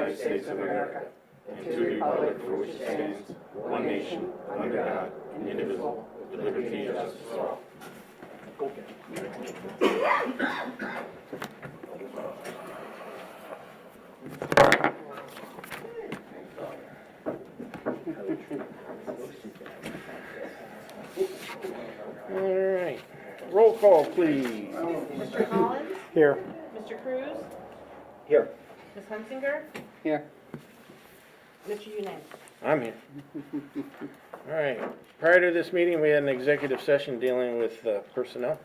United States of America and to the republic for which it stands, one nation, under God, indivisible, with liberty and justice for all. All right. Roll call, please. Mr. Collins? Here. Mr. Cruz? Here. Ms. Hunsinger? Here. Mr. Unanimous? I'm here. All right. Prior to this meeting, we had an executive session dealing with personnel.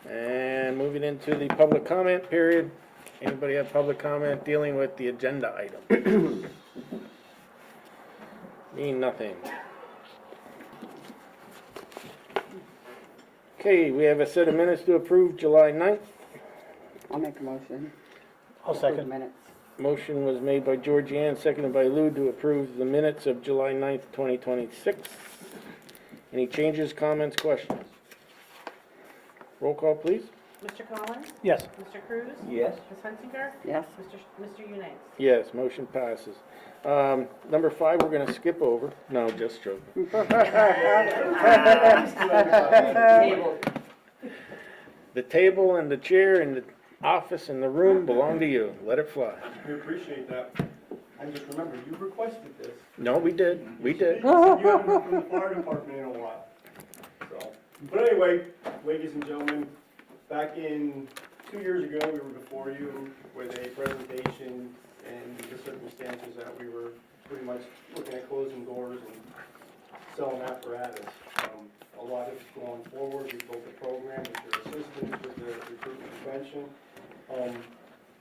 And moving into the public comment period. Anybody have public comment dealing with the agenda item? Mean nothing. Okay, we have a set of minutes to approve July 9th. I'll make a motion. I'll Approve second. Minutes. Motion was made by Georgianne, seconded by Lou to approve the minutes of July 9th, 2026. Any changes, comments, questions? Roll call, please. Mr. Collins? Yes. Mr. Cruz? Yes. Ms. Hunsinger? Yes. Mr. Unanimous? Yes, motion passes. Number 5, we're gonna skip over. No, just joking. The table and the chair and the office and the room belong to you. Let it fly. We appreciate that. And just remember, you requested this. No, we did. We did. You haven't heard from the fire department in a while. So, but anyway, ladies and gentlemen, back in 2 years ago, we were before you with a presentation and the circumstances that we were pretty much looking at closing doors and selling apparatus. A lot has gone forward. We built a program with your assistance with the recruitment convention.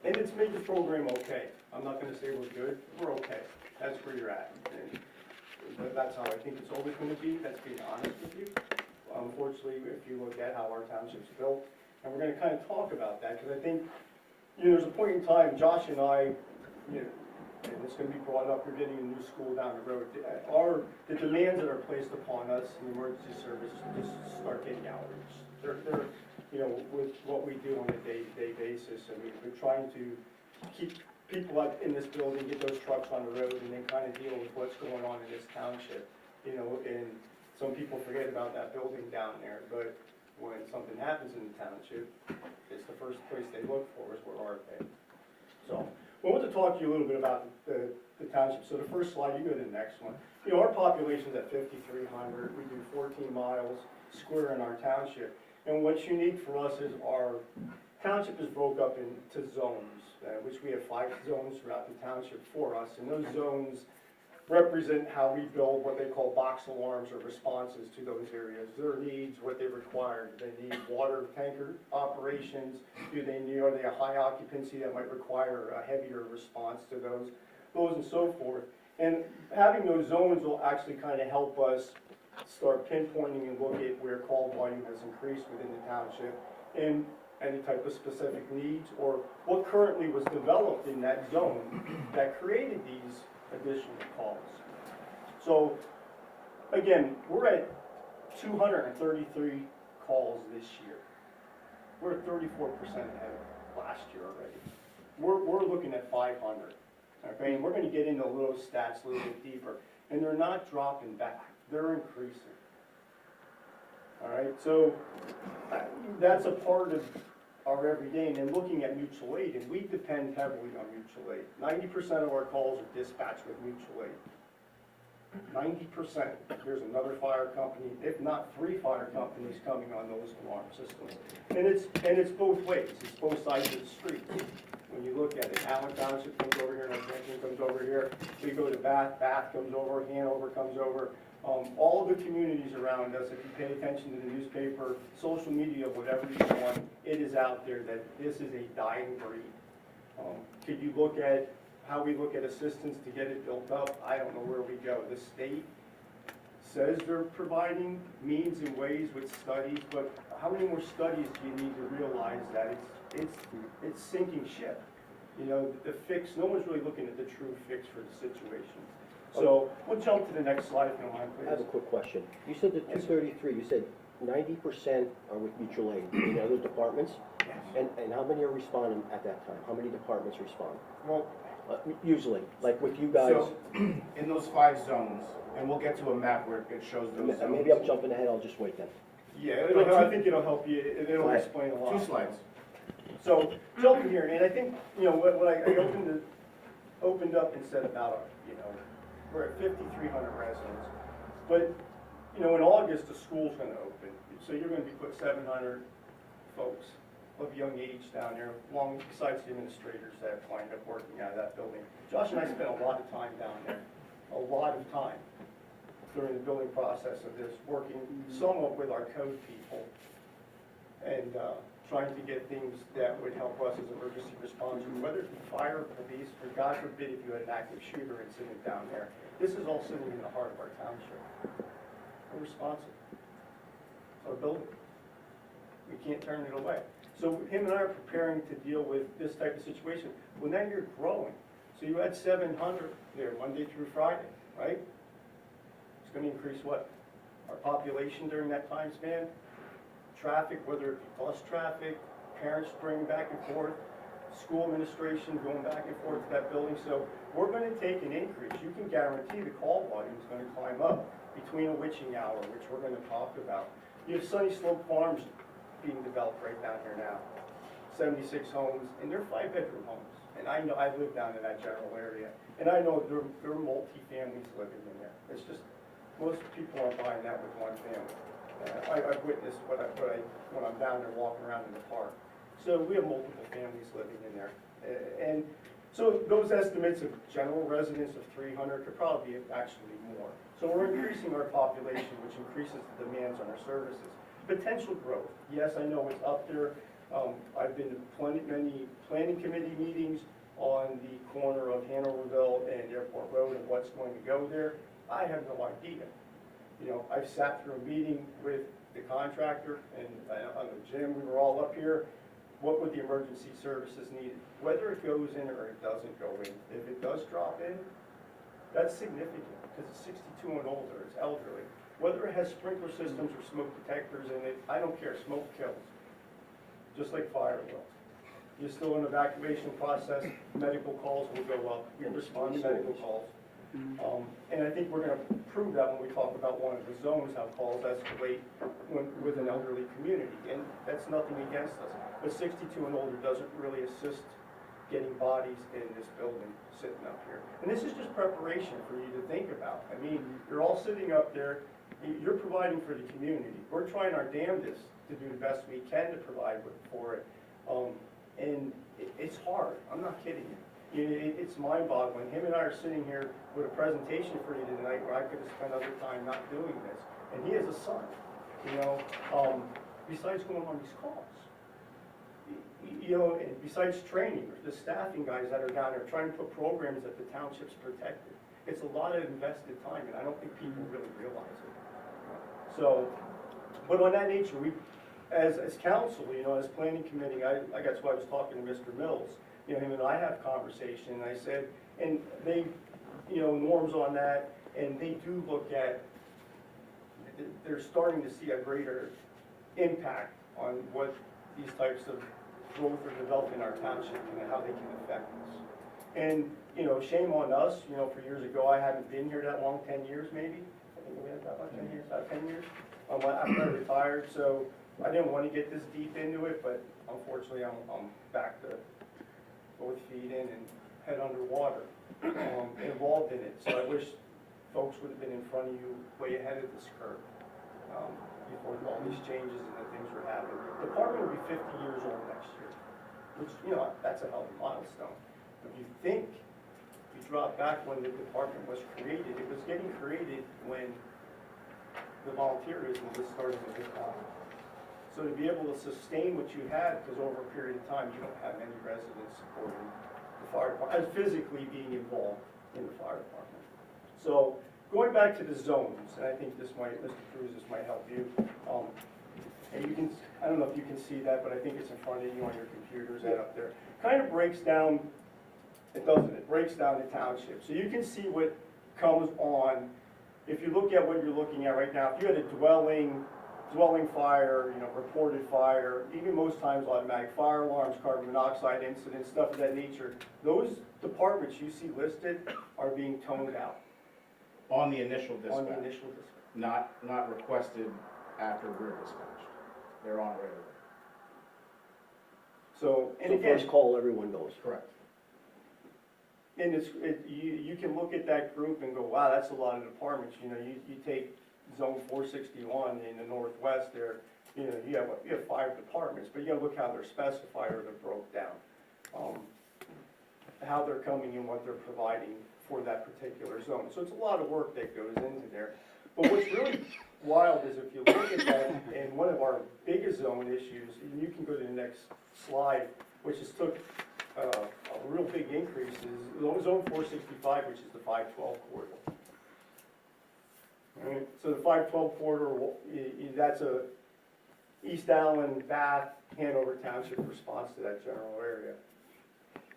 And it's made the program okay. I'm not going to say we're good. We're okay. That's where you're at. And that's how I think it's always going to be. That's being honest with you. Unfortunately, if you look at how our township's built, and we're going to kind of talk about that because I think, there's a point in time, Josh and I, and it's going to be brought up, we're getting a new school down the road. The demands that are placed upon us in the emergency service just start getting outreach. They're with what we do on a day-to-day basis. I mean, we're trying to keep people up in this building, get those trucks on the road, and then kind of deal with what's going on in this township. And some people forget about that building down there, but when something happens in the township, it's the first place they look for is where are they. So, I want to talk to you a little bit about the township. So the first slide, you go to the next one. Our population's at 5,300. We do 14 miles square in our township. And what's unique for us is our township is broke up into zones, which we have 5 zones throughout the township for us. And those zones represent how we build what they call box alarms or responses to those areas. Their needs, what they require. Do they need water tanker operations? Are they a high occupancy that might require a heavier response to those and so forth. And having those zones will actually kind of help us start pinpointing and look at where call volume has increased within the township and any type of specific needs or what currently was developed in that zone that created these additional calls. So again, we're at 233 calls this year. We're at 34% ahead of last year already. We're looking at 500. Okay, and we're going to get into little stats a little bit deeper, and they're not dropping back. They're increasing. All right, so that's a part of our everyday, and then looking at mutual aid, and we depend heavily on mutual aid. 90% of our calls are dispatched with mutual aid. 90%. There's another fire company, if not 3 fire companies coming on those alarm systems. And it's both ways. It's both sides of the street. When you look at it, Allen Township comes over here, Northampton comes over here. We go to Bath comes over, Hanover comes over. All the communities around us, if you pay attention to the newspaper, social media, whatever you want, it is out there that this is a dying breed. Could you look at how we look at assistance to get it built up? I don't know where we go. The state says they're providing means and ways with studies, but how many more studies do you need to realize that it's sinking ship? The fix, no one's really looking at the true fix for the situation. So we'll jump to the next slide if you don't mind, please. I have a quick question. You said the 233, you said 90% are with mutual aid in other departments? Yes. And how many are responding at that time? How many departments respond? Well, Usually, like with you guys, So, in those 5 zones, and we'll get to a map where it shows those zones. maybe I'm jumping ahead, I'll just wait then. Yeah, I think it'll help you, it'll Go ahead. explain a lot. 2 slides. So, jumping here, and I think, you know, when I opened up and said about, you know, we're at 5,300 residents, but, you know, in August, the school's gonna open, so you're gonna be put 700 folks of young age down there, along besides the administrators that wind up working out of that building. Josh and I spent a lot of time down there, a lot of time during the building process of this, working somewhat with our code people and trying to get things that would help us as emergency responders, whether it be fire, police, or God forbid if you had an active shooter incident down there. This is all sitting in the heart of our township. We're responsible. It's our building. We can't turn it away. So him and I are preparing to deal with this type of situation. Well, now you're growing. So you had 700 there Monday through Friday, right? It's going to increase what? Our population during that time span? Traffic, whether it be bus traffic, parents bringing back and forth, school administration going back and forth to that building. So we're going to take an increase. You can guarantee the call volume is going to climb up between a witching hour, which we're going to talk about. You have Sunny Slope Farms being developed right down here now. 76 homes, and they're 5-bedroom homes. And I know, I live down in that general area, and I know there are multi-families living in there. It's just, most people aren't buying that with one family. I've witnessed when I'm down there walking around in the park. So we have multiple families living in there. And so those estimates of general residents of 300 could probably be actually more. So we're increasing our population, which increases the demands on our services. Potential growth, yes, I know it's up there. I've been to many planning committee meetings on the corner of Hanoverville and Airport Road and what's going to go there. I have no idea. You know, I've sat through a meeting with the contractor and on the gym, we were all up here. What would the emergency services need? Whether it goes in or it doesn't go in. If it does drop in, that's significant because it's 62 and older, it's elderly. Whether it has sprinkler systems or smoke detectors in it, I don't care, smoke kills. Just like fire will. You're still in evacuation process, medical calls will go up. We respond to medical calls. And I think we're going to prove that when we talk about one of the zones, how calls escalate with an elderly community. And that's nothing against us. But 62 and older doesn't really assist getting bodies in this building sitting up here. And this is just preparation for you to think about. I mean, you're all sitting up there. You're providing for the community. We're trying our damnedest to do the best we can to provide for it. And it's hard. I'm not kidding you. It's mind-boggling. Him and I are sitting here with a presentation for you tonight where I could have spent other time not doing this. And he has a son, you know, besides going on these calls. You know, and besides training, the staffing guys that are down there trying to put programs that the township's protected. It's a lot of invested time, and I don't think people really realize it. So, but on that nature, we, as council, you know, as planning committee, that's why I was talking to Mr. Mills. You know, him and I have conversation, and I said, and they, you know, norms on that, and they do look at, they're starting to see a greater impact on what these types of growth or development in our township and how they can affect us. And, you know, shame on us, you know, for years ago, I hadn't been here that long, 10 years maybe. I think we had about 10 years, about 10 years. After I retired, so I didn't want to get this deep into it, but unfortunately I'm back to both feet in and head underwater, involved in it. So I wish folks would have been in front of you way ahead of this curve before all these changes and the things were happening. The department will be 50 years old next year, which, you know, that's a hell of a milestone. If you think, you drop back when the department was created, it was getting created when the volunteerism was starting to decline. So to be able to sustain what you had, because over a period of time, you don't have many residents supporting the fire department, physically being involved in the fire department. So going back to the zones, and I think this might, Mr. Cruz, this might help you. And you can, I don't know if you can see that, but I think it's in front of you on your computers that up there. Kind of breaks down, it doesn't, it breaks down the township. So you can see what comes on, if you look at what you're looking at right now, if you had a dwelling dwelling fire, reported fire, even most times automatic fire alarms, carbon monoxide incidents, stuff of that nature. Those departments you see listed are being toned out On the initial on the dispatch, initial dispatch. not requested after we're dispatched. They're on right away. So, and So again, first call, everyone goes. Correct. and you can look at that group and go, wow, that's a lot of departments. You take zone 461 in the northwest there, you have 5 departments, but you gotta look how they're specified or they're broke down. How they're coming and what they're providing for that particular zone. So it's a lot of work that goes into there. But what's really wild is if you look at that, and one of our biggest zone issues, and you can go to the next slide, which has took a real big increase, is zone 465, which is the 512 corridor. Alright, so the 512 corridor, that's a East Allen, Bath, Hanover Township response to that general area.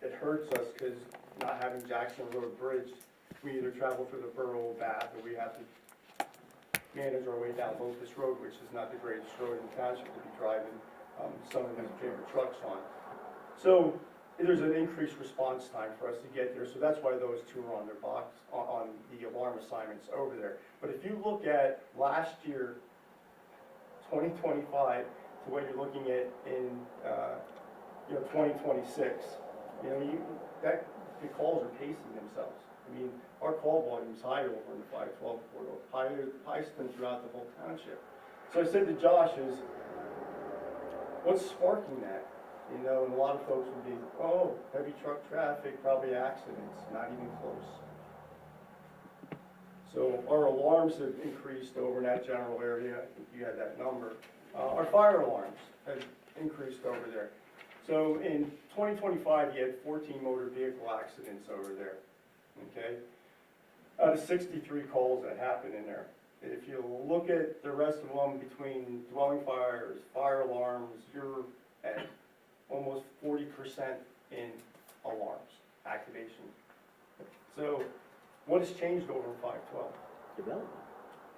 It hurts us because not having Jackson Road Bridge, we either travel through the borough of Bath or we have to manage our way down Locust Road, which is not the greatest road in the township to be driving some of these bigger trucks on. So there's an increased response time for us to get there, so that's why those two are on their box, on the alarm assignments over there. But if you look at last year, 2025, to what you're looking at in 2026, the calls are pacing themselves. I mean, our call volume's higher over in the 512 corridor, highest than throughout the whole township. So I said to Josh what's sparking that? And a lot of folks would be, oh, heavy truck traffic, probably accidents, not even close. So our alarms have increased over in that general area. I think you had that number. Our fire alarms have increased over there. So in 2025, you had 14 motor vehicle accidents over there, okay? Out of 63 calls that happened in there. If you look at the rest of them between dwelling fires, fire alarms, you're at almost 40% in alarms, activation. So what has changed over in 512? Development.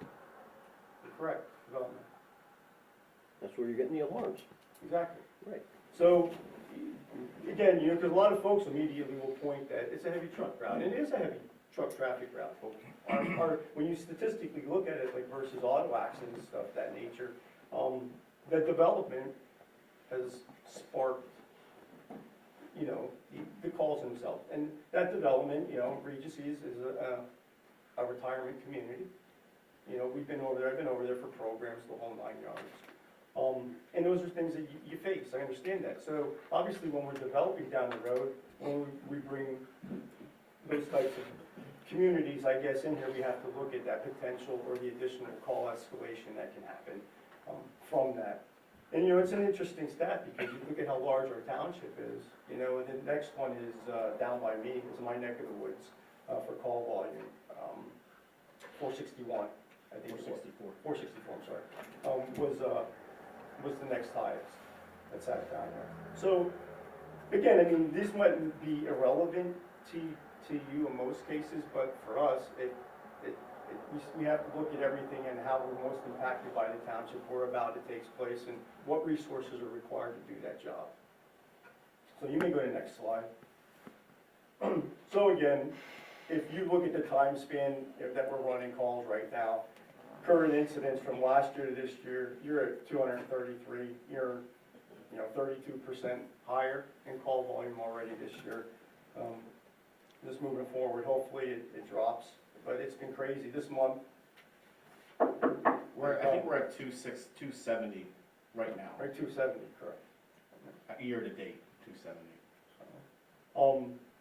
You're correct, development. That's where you're getting the alarms. Exactly. Right. So, again, because a lot of folks immediately will point that it's a heavy truck route, and it is a heavy truck traffic route, folks. When you statistically look at it, like versus auto accidents and stuff of that nature, the development has sparked, the calls themselves. And that development, Regency is a retirement community. We've been over there, I've been over there for programs, the whole 9 yards. And those are things that you face, I understand that. So obviously when we're developing down the road, when we bring those types of communities, I guess, in here, we have to look at that potential or the additional call escalation that can happen from that. And it's an interesting stat because you look at how large our township is, and the next one is down by me, is my neck of the woods for call volume, 461, I think it was. 464, I'm sorry, was the next highest that's out down there. So, again, I mean, this might be irrelevant to you in most cases, but for us, we have to look at everything and how we're most impacted by the township, where about it takes place, and what resources are required to do that job. So you may go to the next slide. So again, if you look at the time span that we're running calls right now, current incidents from last year to this year, you're at 233. You're 32% higher in call volume already this year. Just moving forward, hopefully it drops, but it's been crazy. This month, I think we're at 270 right now. right, 270, correct. Year to date, 270.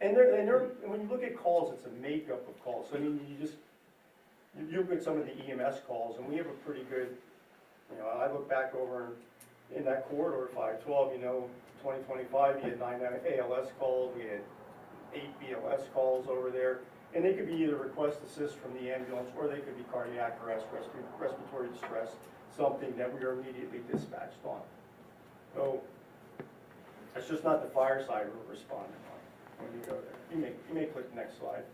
And when you look at calls, it's a makeup of calls. So I mean, you look at some of the EMS calls, and we have a pretty good, I look back over in that corridor, 512, 2025, you had 9 ALS calls, we had 8 BLS calls over there, and they could be either request assist from the ambulance, or they could be cardiac arrest, respiratory distress, something that we are immediately dispatched on. So, it's just not the fire side we're responding on when you go there. You may click the next slide.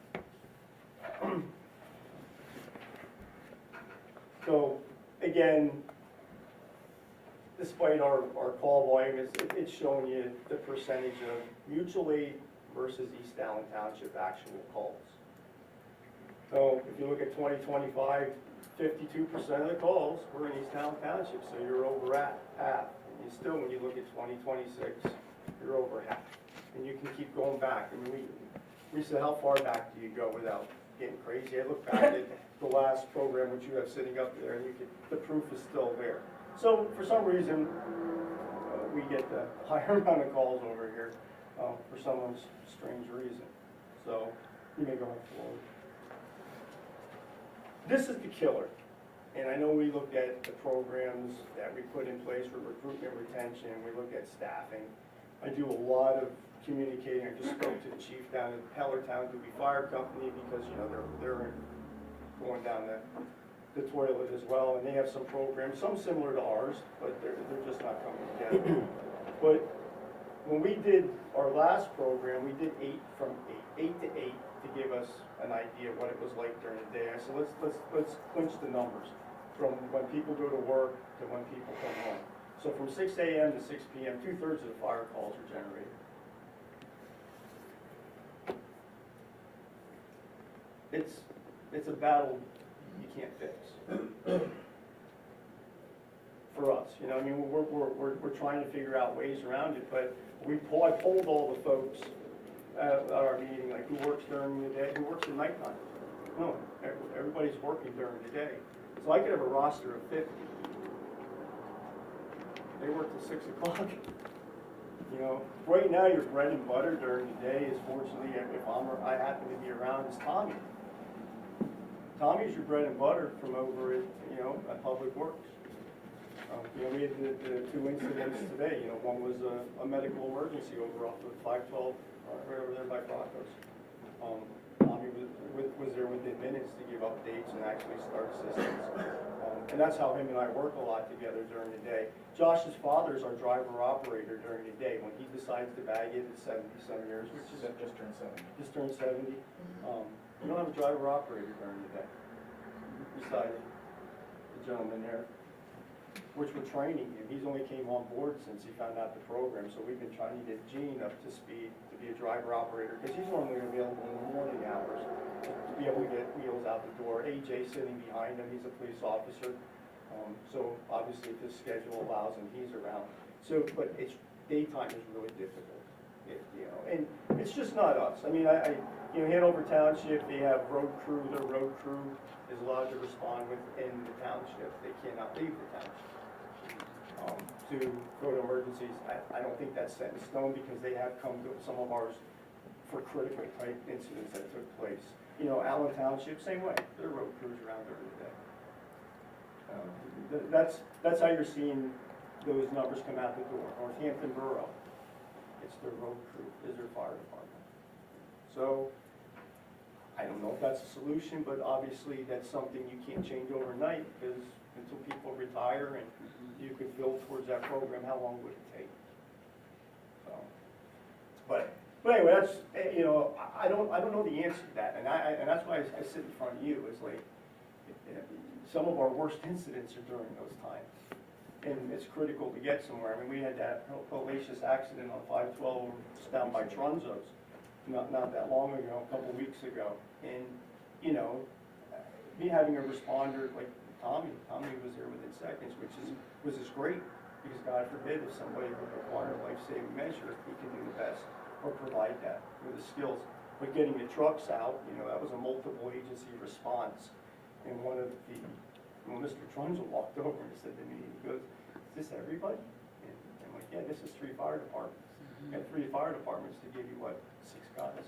So, again, despite our call volume, it's showing you the percentage of mutual aid versus East Allen Township actual calls. So if you look at 2025, 52% of the calls were in East Allen Township, so you're over at half. And you still, when you look at 2026, you're over half. And you can keep going back. I mean, we said, how far back do you go without getting crazy? I look back at the last program which you have sitting up there, and the proof is still there. So for some reason, we get the higher amount of calls over here for some strange reason. So you may go forward. This is the killer. And I know we look at the programs that we put in place for recruitment, retention, we look at staffing. I do a lot of communicating. I just spoke to the chief down at Hellertown Doobie Fire Company because, you know, they're going down the toilet as well, and they have some programs, some similar to ours, but they're just not coming together. But when we did our last program, we did 8 to 8 to give us an idea of what it was like during the day. I said, let's clinch the numbers from when people go to work to when people come home. So from 6 a.m. to 6 p.m., 2/3 of the fire calls are generated. It's a battle you can't fix. For us, you know, I mean, we're trying to figure out ways around it, but I polled all the folks at our meeting, like who works during the day, who works at nighttime. No, everybody's working during the day. So I could have a roster of 50. They work till 6 o'clock. You know, right now your bread and butter during the day is, fortunately, if I happen to be around, is Tommy. Tommy's your bread and butter from over at, you know, at Public Works. You know, we had the 2 incidents today. You know, one was a medical emergency over off of 512, right over there by Broncos. Tommy was there within minutes to give updates and actually start assistance. And that's how him and I work a lot together during the day. Josh's father is our driver-operator during the day. When he decides to bag it at 70-some years, which is Just turned 70. just turned 70, you don't have a driver-operator during the day. Beside the gentleman there, which we're training him. He's only came on board since he found out the program, so we've been trying to get Gene up to speed to be a driver-operator, because he's normally available in the morning hours to be able to get wheels out the door. AJ sitting behind him, he's a police officer, so obviously if his schedule allows him, he's around. So, but it's, daytime is really difficult, you know, and it's just not us. I mean, you know, Hanover Township, they have road crew. Their road crew is allowed to respond within the township. They cannot leave the township. To go to emergencies, I don't think that's set in stone, because they have come to some of ours for critical type incidents that took place. You know, Allen Township, same way. Their road crews around during the day. That's how you're seeing those numbers come out the door. Northampton Borough, it's their road crew, is their fire department. So I don't know if that's a solution, but obviously that's something you can't change overnight, because until people retire and you could build towards that program, how long would it take? So, but anyway, that's, you know, I don't know the answer to that, and that's why I sit in front of you. Is like, some of our worst incidents are during those times, and it's critical to get somewhere. I mean, we had that hellacious accident on 512 down by Trunzo's not that long ago, a couple weeks ago, and you know, me having a responder like Tommy was there within seconds, which was great, because God forbid if somebody would require a life-saving measure, he can do the best or provide that with his skills. But getting the trucks out, you know, that was a multiple agency response. And when Mr. Trunzo walked over and said to me, he goes, "Is this everybody?" And I'm like, "Yeah, this is 3 fire departments. We got 3 fire departments to give you, what, 6 guys."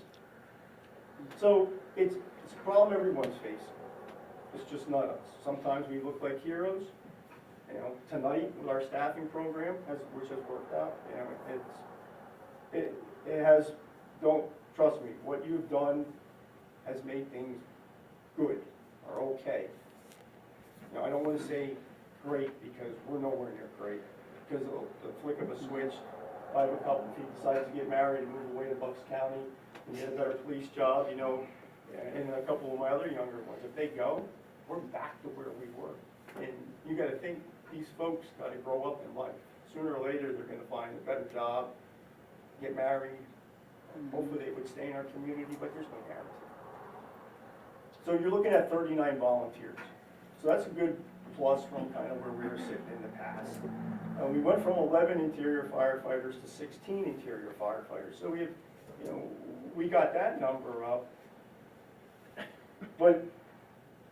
So it's a problem everyone's facing. It's just not us. Sometimes we look like heroes. You know, tonight with our staffing program, which has worked out, you know, it has, don't, trust me, what you've done has made things good or okay. You know, I don't want to say great, because we're nowhere near great. Because of the flick of a switch, I have a couple of people decide to get married and move away to Bucks County and get a better police job, you know, and a couple of my other younger ones, if they go, we're back to where we were. And you got to think, these folks gotta grow up in life. Sooner or later, they're gonna find a better job, get married. Hopefully they would stay in our community, but there's no guarantee. So you're looking at 39 volunteers. So that's a good plus from kind of where we were sitting in the past. We went from 11 interior firefighters to 16 interior firefighters. So we have, you know, we got that number up. But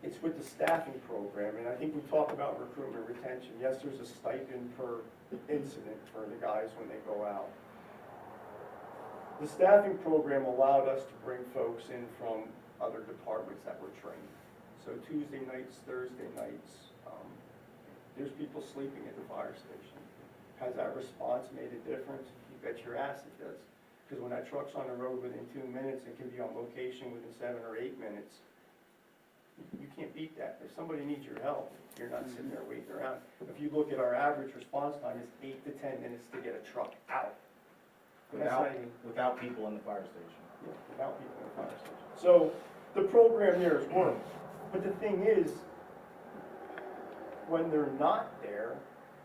it's with the staffing program, and I think we talk about recruitment retention. Yes, there's a stipend per incident for the guys when they go out. The staffing program allowed us to bring folks in from other departments that were trained. So Tuesday nights, Thursday nights, there's people sleeping at the fire station. Has that response made a difference? You bet your ass it does. Because when that truck's on the road within 2 minutes and can be on location within 7 or 8 minutes, you can't beat that. If somebody needs your help, you're not sitting there waiting around. If you look at our average response time, it's 8 to 10 minutes to get a truck out. Without people in the fire station. Yeah, without people in the fire station. So the program there has worked. But the thing is, when they're not there,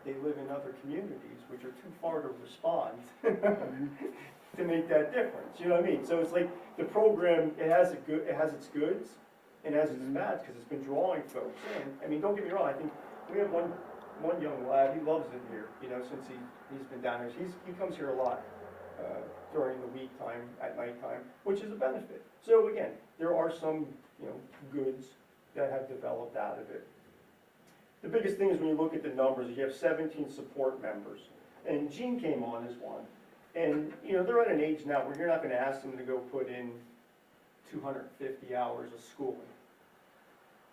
they live in other communities, which are too far to respond to make that difference. You know what I mean? So it's like the program, it has its goods, and it has its bads, because it's been drawing folks in. I mean, don't get me wrong, I think we have one young lad, he loves it here, you know, since he's been down here. He comes here a lot during the week time, at nighttime, which is a benefit. So again, there are some, you know, goods that have developed out of it. The biggest thing is when you look at the numbers, you have 17 support members. And Gene came on as one. And, you know, they're at an age now where you're not gonna ask them to go put in 250 hours of schooling.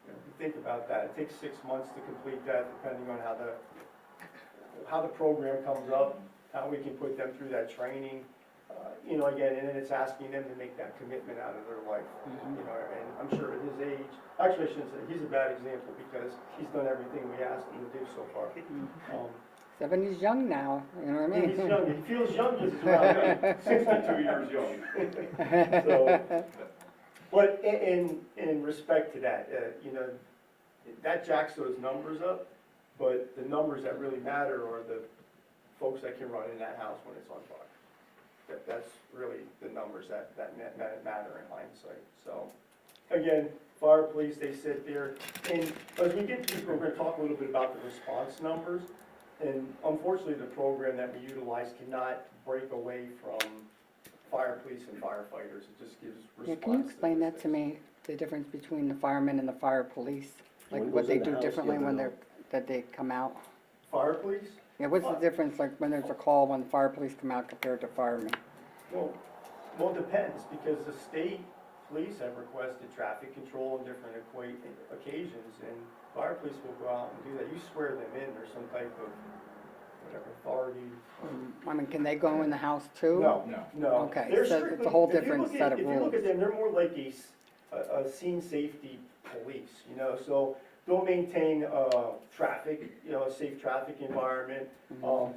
You know, if you think about that, it takes 6 months to complete that, depending on how the program comes up, how we can put them through that training. You know, again, and then it's asking them to make that commitment out of their life. You know, and I'm sure at his age, actually I shouldn't say, he's a bad example because he's done everything we asked him to do so far. 70's young now, you know what I He's mean? young, he feels young because he's around me. 62 years young. So, but in respect to that, you know, that jacks those numbers up, but the numbers that really matter are the folks that can run in that house when it's on fire. That's really the numbers that matter in hindsight. So, again, fire, police, they sit there, and as we get deeper, we're gonna talk a little bit about the response numbers. And unfortunately, the program that we utilize cannot break away from fire, police, and firefighters. It just gives Yeah, response. can you explain that to me, the difference between the firemen and the fire police? Like One what goes they in the do house, differently the other when no. that they come out? Fire, police? Yeah, what's the difference, like when there's a call, when the fire police come out compared to firemen? Well, it depends, because the state police have requested traffic control on different occasions, and fire police will go out and do that. You swear them in, or some type of, whatever, authority. I mean, can they go in the house too? No, No. no. Okay, They're so it's a strictly- whole if you different look set at- of If you look rules. at them, they're more like a scene safety police, you know, so they'll maintain traffic, you know, a safe traffic environment,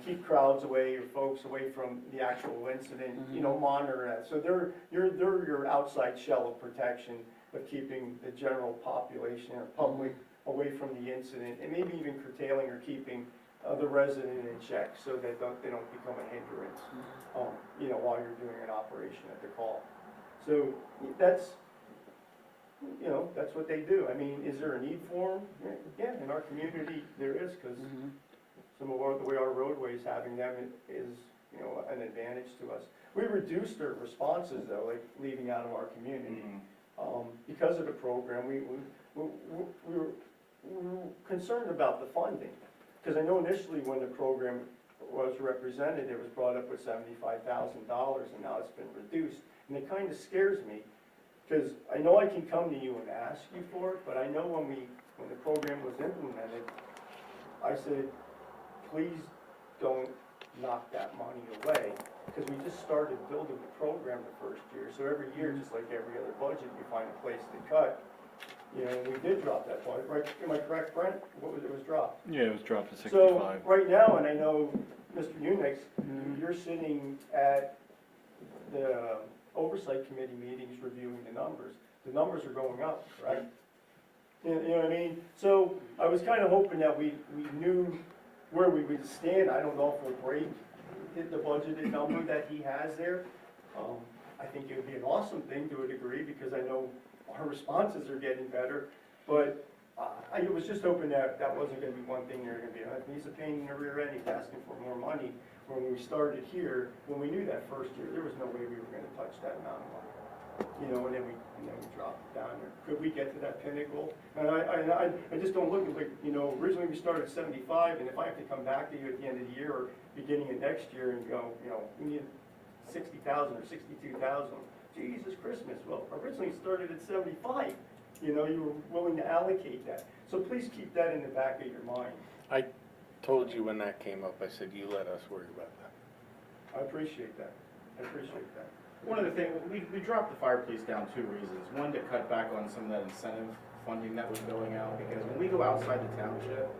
keep crowds away or folks away from the actual incident, you know, monitor that. So they're your outside shell of protection of keeping the general population or public away from the incident, and maybe even curtailing or keeping the resident in check so that they don't become a hindrance, you know, while you're doing an operation at the call. So that's, you know, that's what they do. I mean, is there a need for them? Yeah, in our community, there is, because some of the way our roadways, having them is, you know, an advantage to us. We reduced our responses, though, like leaving out of our community. Because of the program, we were concerned about the funding. Because I know initially when the program was represented, it was brought up with $75,000, and now it's been reduced. And it kind of scares me, because I know I can come to you and ask you for it, but I know when the program was implemented, I said, please don't knock that money away, because we just started building the program the first year. So every year, just like every other budget, you find a place to cut. You know, we did drop that budget, right? Am I correct, Brent? It was dropped. Yeah, it was dropped to 65. So, right now, and I know, Mr. Unix, you're sitting at the oversight committee meetings reviewing the numbers. The numbers are going up, correct? You know what I mean? So I was kind of hoping that we knew where we would stand. I don't know if we'll hit the budgeted number that he has there. I think it would be an awesome thing to a degree because I know our responses are getting better. But I was just hoping that that wasn't going to be one thing they're going to be. He's a pain in the rear end. He's asking for more money. When we started here, when we knew that first year, there was no way we were going to touch that amount of money. You know, and then we dropped it down there. Could we get to that pinnacle? And I just don't look at, like, you know, originally we started at 75, and if I have to come back to you at the end of the year or beginning of next year and go, you know, we need 60,000 or 62,000, Jesus Christmas. Well, originally it started at 75. You know, you were willing to allocate that. So please keep that in the back of your mind. I told you when that came up, I said, you let us worry about that. I appreciate that. I appreciate that. One of the things, we dropped the fire police down 2 reasons. One, to cut back on some of that incentive funding that was going out, because when we go outside the township,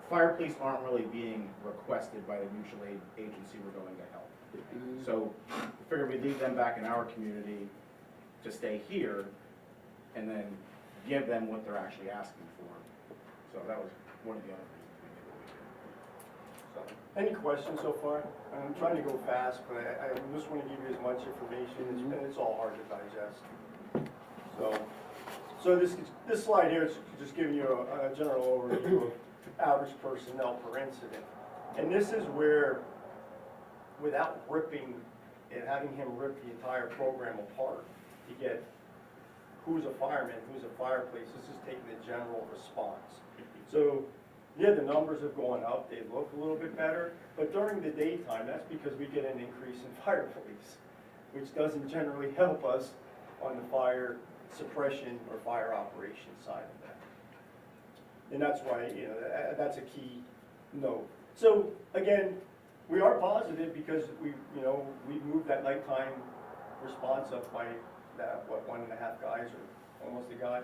fire police aren't really being requested by the mutual aid agency we're going to help. So we figured we'd leave them back in our community to stay here and then give them what they're actually asking for. So that was one of the other reasons we did what we did. So, any questions so far? I'm trying to go fast, but I just want to give you as much information, and it's all hard to digest. So this slide here is just giving you a general overview of average personnel per incident. And this is where, without ripping and having him rip the entire program apart to get who's a fireman, who's a fire police, this is taking the general response. So, yeah, the numbers have gone up, they look a little bit better, but during the daytime, that's because we get an increase in fire police, which doesn't generally help us on the fire suppression or fire operations side of that. And that's why, you know, that's a key note. So, again, we are positive because we moved that nighttime response up by that, 1.5 guys or almost a guy.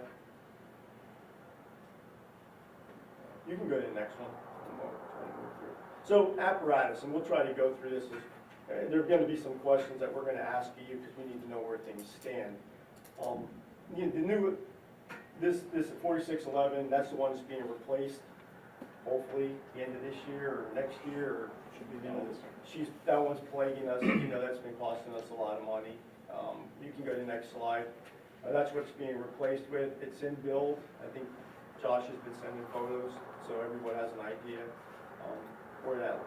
You can go to the next one. So apparatus, and we'll try to go through this. There are going to be some questions that we're going to ask you because we need to know where things stand. The new, this 4611, that's the one that's being replaced. Hopefully, the end of this year or next year, or Should be the end of this year. that one's plaguing us. You know, that's been costing us a lot of money. You can go to the next slide. That's what's being replaced with. It's in build. I think Josh has been sending photos, so everyone has an idea where that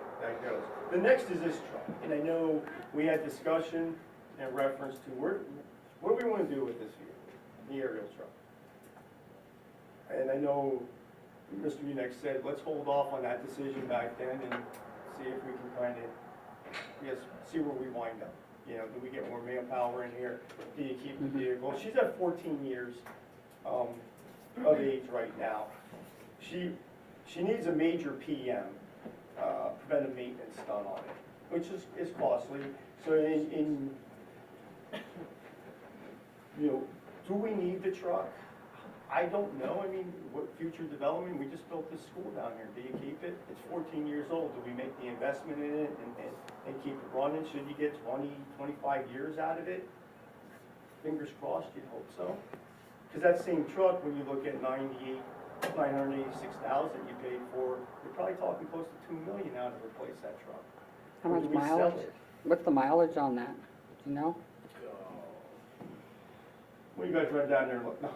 goes. The next is this truck, and I know we had discussion in reference to what do we want to do with this vehicle, the aerial truck. And I know Mr. Unex said, let's hold off on that decision back then and see if we can kind of, see where we wind up. You know, do we get more manpower in here? Do you keep the vehicle? She's at 14 years of age right now. She needs a major PM, preventive maintenance done on it, which is costly. So in you know, do we need the truck? I don't know. I mean, what future development? We just built this school down here. Do you keep it? It's 14 years old. Do we make the investment in it and keep it running? Should you get 20, 25 years out of it? Fingers crossed, you'd hope so. Because that same truck, when you look at 986,000 you paid for, you're probably talking close to $2 million now to replace that truck. How Or much do we sell mileage? it? What's the mileage on that? Do you know? Well, you guys run down there and look. No.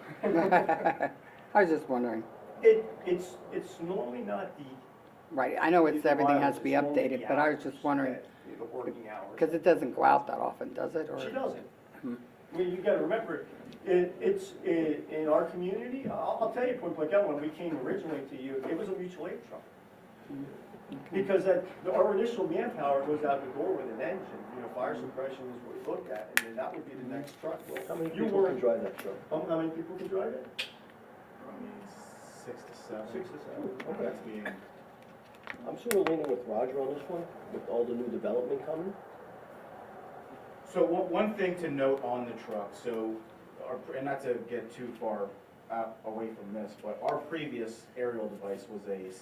I was just wondering. It's normally not the. Right, I know it's, the everything mileage, has to be it's normally updated, the but I was hours just wondering, that- The working hours. because it doesn't go out that often, does it? Or She doesn't. Hmm. Well, you gotta remember, it's in our community, I'll tell you point blank out, when we came originally to you, it was a mutual aid truck. Because our initial manpower goes out the door with an engine, you know, fire suppression is what we looked at, and then that would be the next truck. Well, How many you people can weren't- drive that truck? How many people can drive it? Probably 6 to 7. 6 to 7. Okay. That's being, I'm sort of leaning with Roger on this one, with all the new development coming. so one thing to note on the truck, so, and not to get too far away from this, but our previous aerial device was it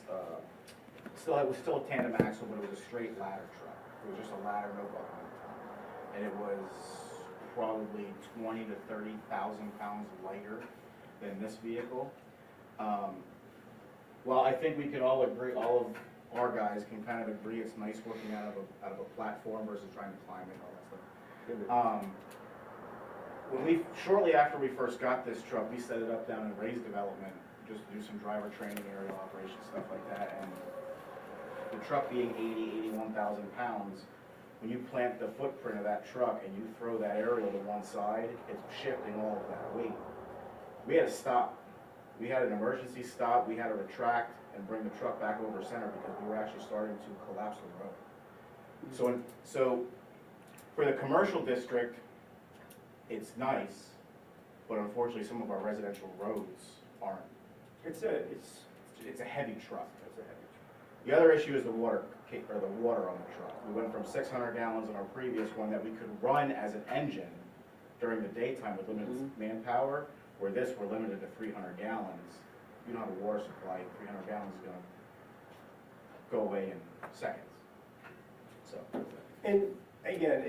was still a tandem axle, but it was a straight ladder truck. It was just a ladder, no buckle on the top. And it was probably 20 to 30,000 pounds lighter than this vehicle. Well, I think we could all agree, all of our guys can kind of agree it's nice working out of a platform versus trying to climb it and all that stuff. Shortly after we first got this truck, we set it up down in Ray's development, just to do some driver training, aerial operations, stuff like that, and the truck being 81,000 pounds, when you plant the footprint of that truck and you throw that aerial to one side, it's shifting all of that weight. We had to stop. We had an emergency stop, we had to retract and bring the truck back over center because we were actually starting to collapse the road. So for the commercial district, it's nice, but unfortunately some of our residential roads aren't. It's a heavy truck. The other issue is the water on the truck. We went from 600 gallons on our previous one that we could run as an engine during the daytime with limited manpower, where this we're limited to 300 gallons. You don't have a water supply, 300 gallons is gonna go away in seconds. So. And again,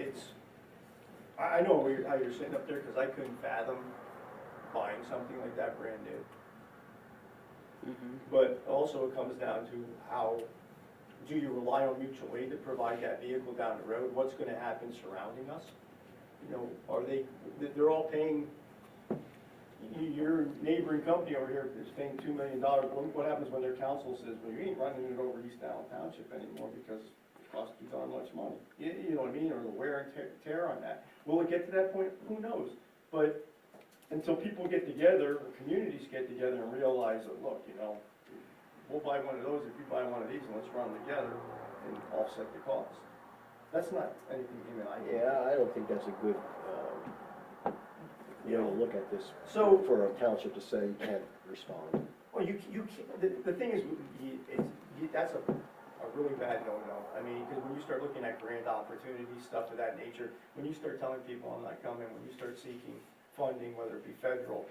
I know how you're sitting up there, because I couldn't fathom buying something like that brand new. But also it comes down to how, do you rely on mutual aid to provide that vehicle down the road? What's gonna happen surrounding us? You know, they're all paying, your neighboring company over here is paying $2 million. What happens when their council says, well, you ain't running it over East Allen Township anymore because it costs you darn much money? You know what I mean, or the wear and tear on that. Will it get to that point? Who knows? But until people get together, or communities get together and realize that, look, you know, we'll buy one of those if you buy one of these, and let's run them together and offset the cost. That's not anything even I can. Yeah, I don't think that's a good, way to look at this, So- for a township to say you can't respond. Well, you can't, the thing is, that's a really bad no-no. I mean, because when you start looking at grant opportunities, stuff of that nature, when you start telling people I'm not coming, when you start seeking funding, whether it be federal,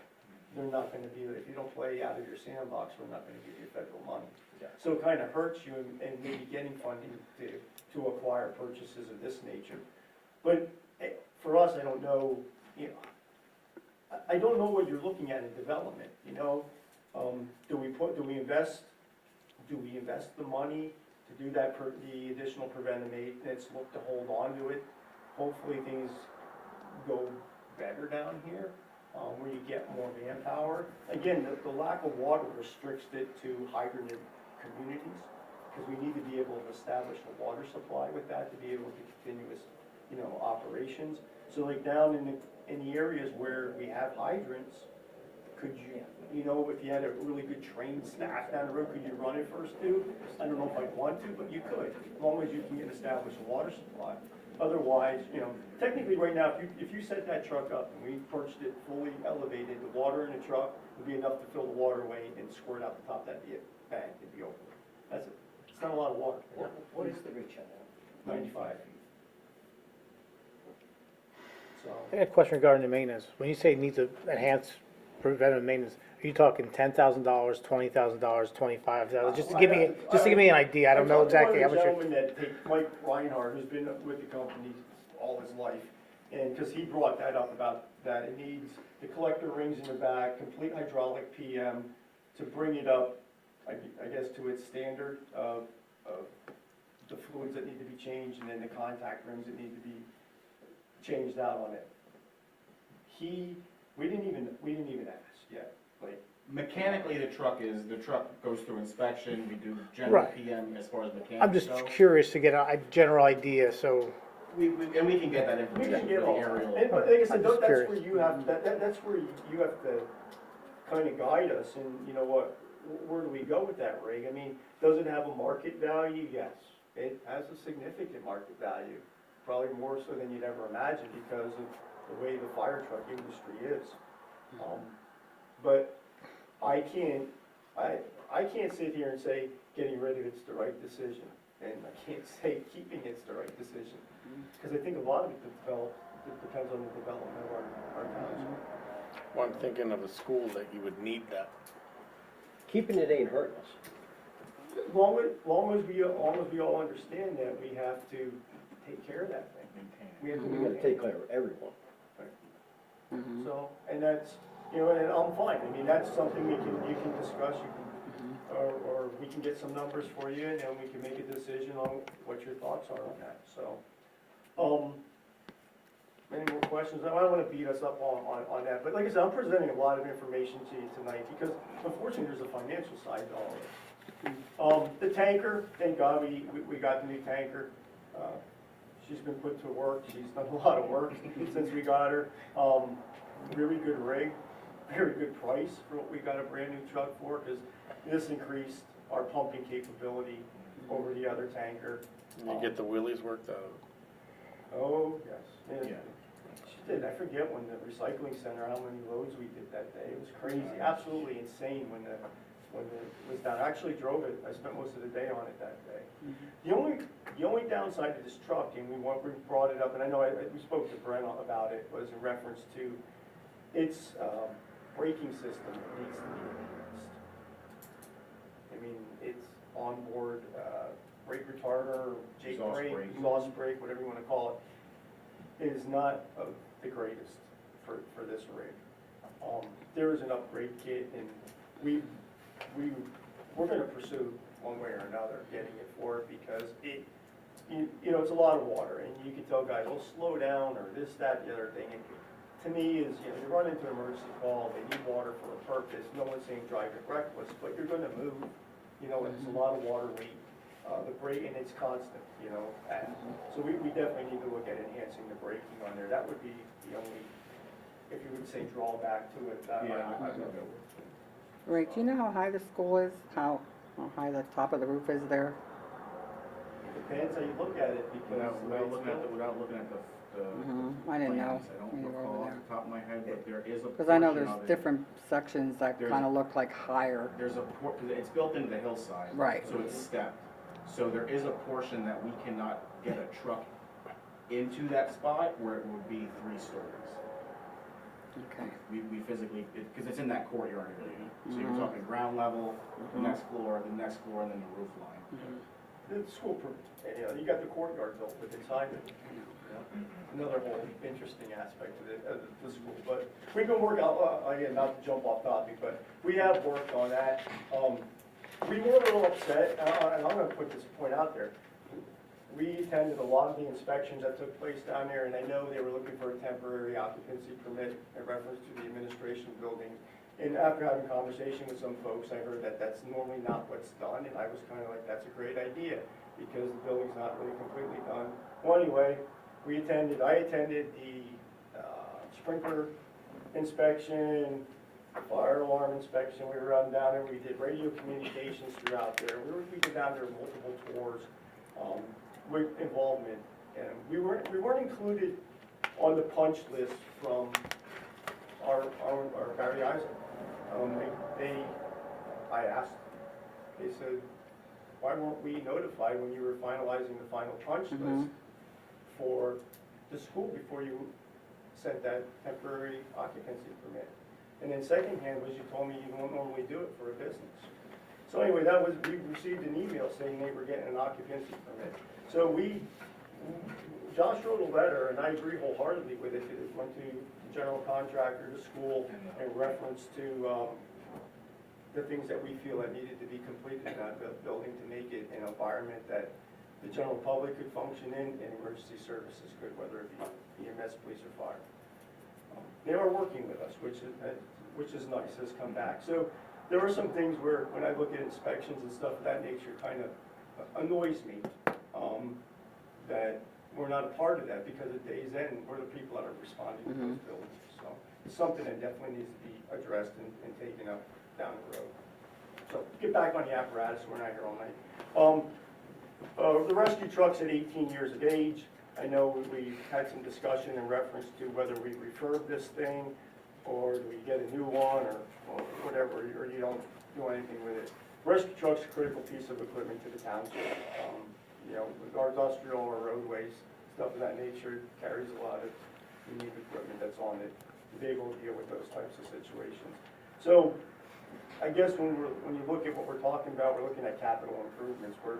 they're not gonna be, if you don't play out of your sandbox, we're not gonna give you federal money. Yeah. So it kind of hurts you in maybe getting funding to acquire purchases of this nature. But for us, I don't know, you know, I don't know what you're looking at in development, you know? Do we invest the money to do that, the additional preventive maintenance, look to hold on to it? Hopefully things go better down here, where you get more manpower. Again, the lack of water restricts it to hydrant communities, because we need to be able to establish a water supply with that to be able to continuous, you know, operations. So like down in the areas where we have hydrants, could you know, if you had a really good trained staff down the road, could you run it first too? I don't know if I'd want to, but you could, as long as you can establish a water supply. Otherwise, you know, technically right now, if you set that truck up and we perched it fully elevated, the water in the truck would be enough to fill the waterway and squirt out the top of that bank, it'd be over. That's it. It's not a lot of water. What is the reach on that? 95 feet. So, I got a question regarding the maintenance. When you say it needs to enhance preventive maintenance, are you talking $10,000, $20,000, $25,000? Just to give me an idea. I don't know exactly how much I you're. talked to one of the gentlemen that, Mike Reinhardt, who's been with the company all his life, and, because he brought that up about that, it needs the collector rings in the back, complete hydraulic PM to bring it up, I guess, to its standard of the fluids that need to be changed, and then the contact rings that need to be changed out on it. We didn't even ask yet, like. Mechanically, the truck goes through inspection, we do general Right. PM as far as mechanics I'm just go. curious to get a general idea, so. We can get that We information can for get the all, aerial. and, but like I said, I'm just that's curious. where you have, that's where you have to kind of guide us, and you know what, where do we go with that rig? I mean, does it have a market value? Yes, it has a significant market value, probably more so than you'd ever imagine because of the way the fire truck industry is. But I can't sit here and say getting rid of it's the right decision, and I can't say keeping it's the right decision. Because I think a lot of it depends on the development of our township. Well, I'm thinking of a school that you would need that. Keeping it ain't hurting us. As long as we all understand that we have to take care of that thing. We have to We gotta take care of everyone. So, and that's, You know, and I'm fine, I mean, that's something you can discuss, or we can get some numbers for you, and then we can make a decision on what your thoughts are on that, so. Any more questions? I don't wanna beat us up on that, but like I said, I'm presenting a lot of information to you tonight, because unfortunately, there's a financial side to all of it. The tanker, thank God we got the new tanker. She's been put to work, she's done a lot of work since we got her. Really good rig, very good price for what we got a brand new truck for, because this increased our pumping capability over the other tanker. You get the wheelies worked out. Oh, yes. Yeah. She did, I forget when the recycling center, how many loads we did that day. It was crazy, absolutely insane when it was done. I actually drove it, I spent most of the day on it that day. The only downside to this truck, and we brought it up, and I know we spoke to Brent about it, was in reference to its braking system needs to be enhanced. I mean, its onboard brake retarder, Jake brake, exhaust brake, whatever you wanna call it, is not of the greatest for this rig. There is an upgrade kit, and we're gonna pursue one way or another getting it for it, because you know, it's a lot of water, and you can tell guys, oh, slow down, or this, that, the other thing. And to me, is, you know, you run into an emergency call, they need water for a purpose, no one's saying drive it reckless, but you're gonna move, you know, and it's a lot of water weight. The brake, and it's constant, you know, so we definitely need to look at enhancing the braking on there. That would be the only, if you would say, drawback to it, that I would go with. Right, do you know how high the school is? How high the top of the roof is there? It depends how you look at it, because Without looking at the I didn't know plans, I when don't you were recall over off there. the top of my head, but there is a Because I know portion there's of it- different sections that There's- kind of look like higher. There's it's built into the hillside. Right. So it's stepped. So there is a portion that we cannot get a truck into that spot where it would be 3 stories. Okay. We physically, because it's in that courtyard area. So you're talking ground level, the next floor, and then the roof line. The school, you know, you got the courtyard built with inside it. Another whole interesting aspect of the school, but we've been working, again, not to jump off topic, but we have worked on that. We were a little upset, and I'm gonna put this point out there. We attended a lot of the inspections that took place down there, and I know they were looking for a temporary occupancy permit in reference to the administration building. And after having a conversation with some folks, I heard that that's normally not what's done, and I was kind of like, that's a great idea, because the building's not really completely done. Well, anyway, I attended the sprinkler inspection, fire alarm inspection. We were down there, we did radio communications throughout there. We did down there multiple tours with involvement, and we weren't included on the punch list from our Barry Isaac. I asked, they said, why weren't we notified when you were finalizing the final punch list for the school before you sent that temporary occupancy permit? And then secondhand was, you told me you don't normally do it for a business. So anyway, we received an email saying they were getting an occupancy permit. So Josh wrote a letter, and I agree wholeheartedly with it. It went to the general contractor, the school, in reference to the things that we feel that needed to be completed in that building to make it an environment that the general public could function in, and emergency services could, whether it be EMS, police, or fire. They are working with us, which is nice, has come back. So there are some things where, when I look at inspections and stuff of that nature, kind of annoys me, that we're not a part of that, because at day's end, we're the people that are responding to those buildings. So it's something that definitely needs to be addressed and taken up down the road. So get back on the apparatus, we're not here all night. The rescue truck's at 18 years of age. I know we had some discussion in reference to whether we refurb this thing, or do we get a new one, or whatever, or you don't do anything with it. Rescue truck's a critical piece of equipment to the township. You know, our industrial or roadways, stuff of that nature, carries a lot of unique equipment that's on it to be able to deal with those types of situations. So I guess when you look at what we're talking about, we're looking at capital improvements. Where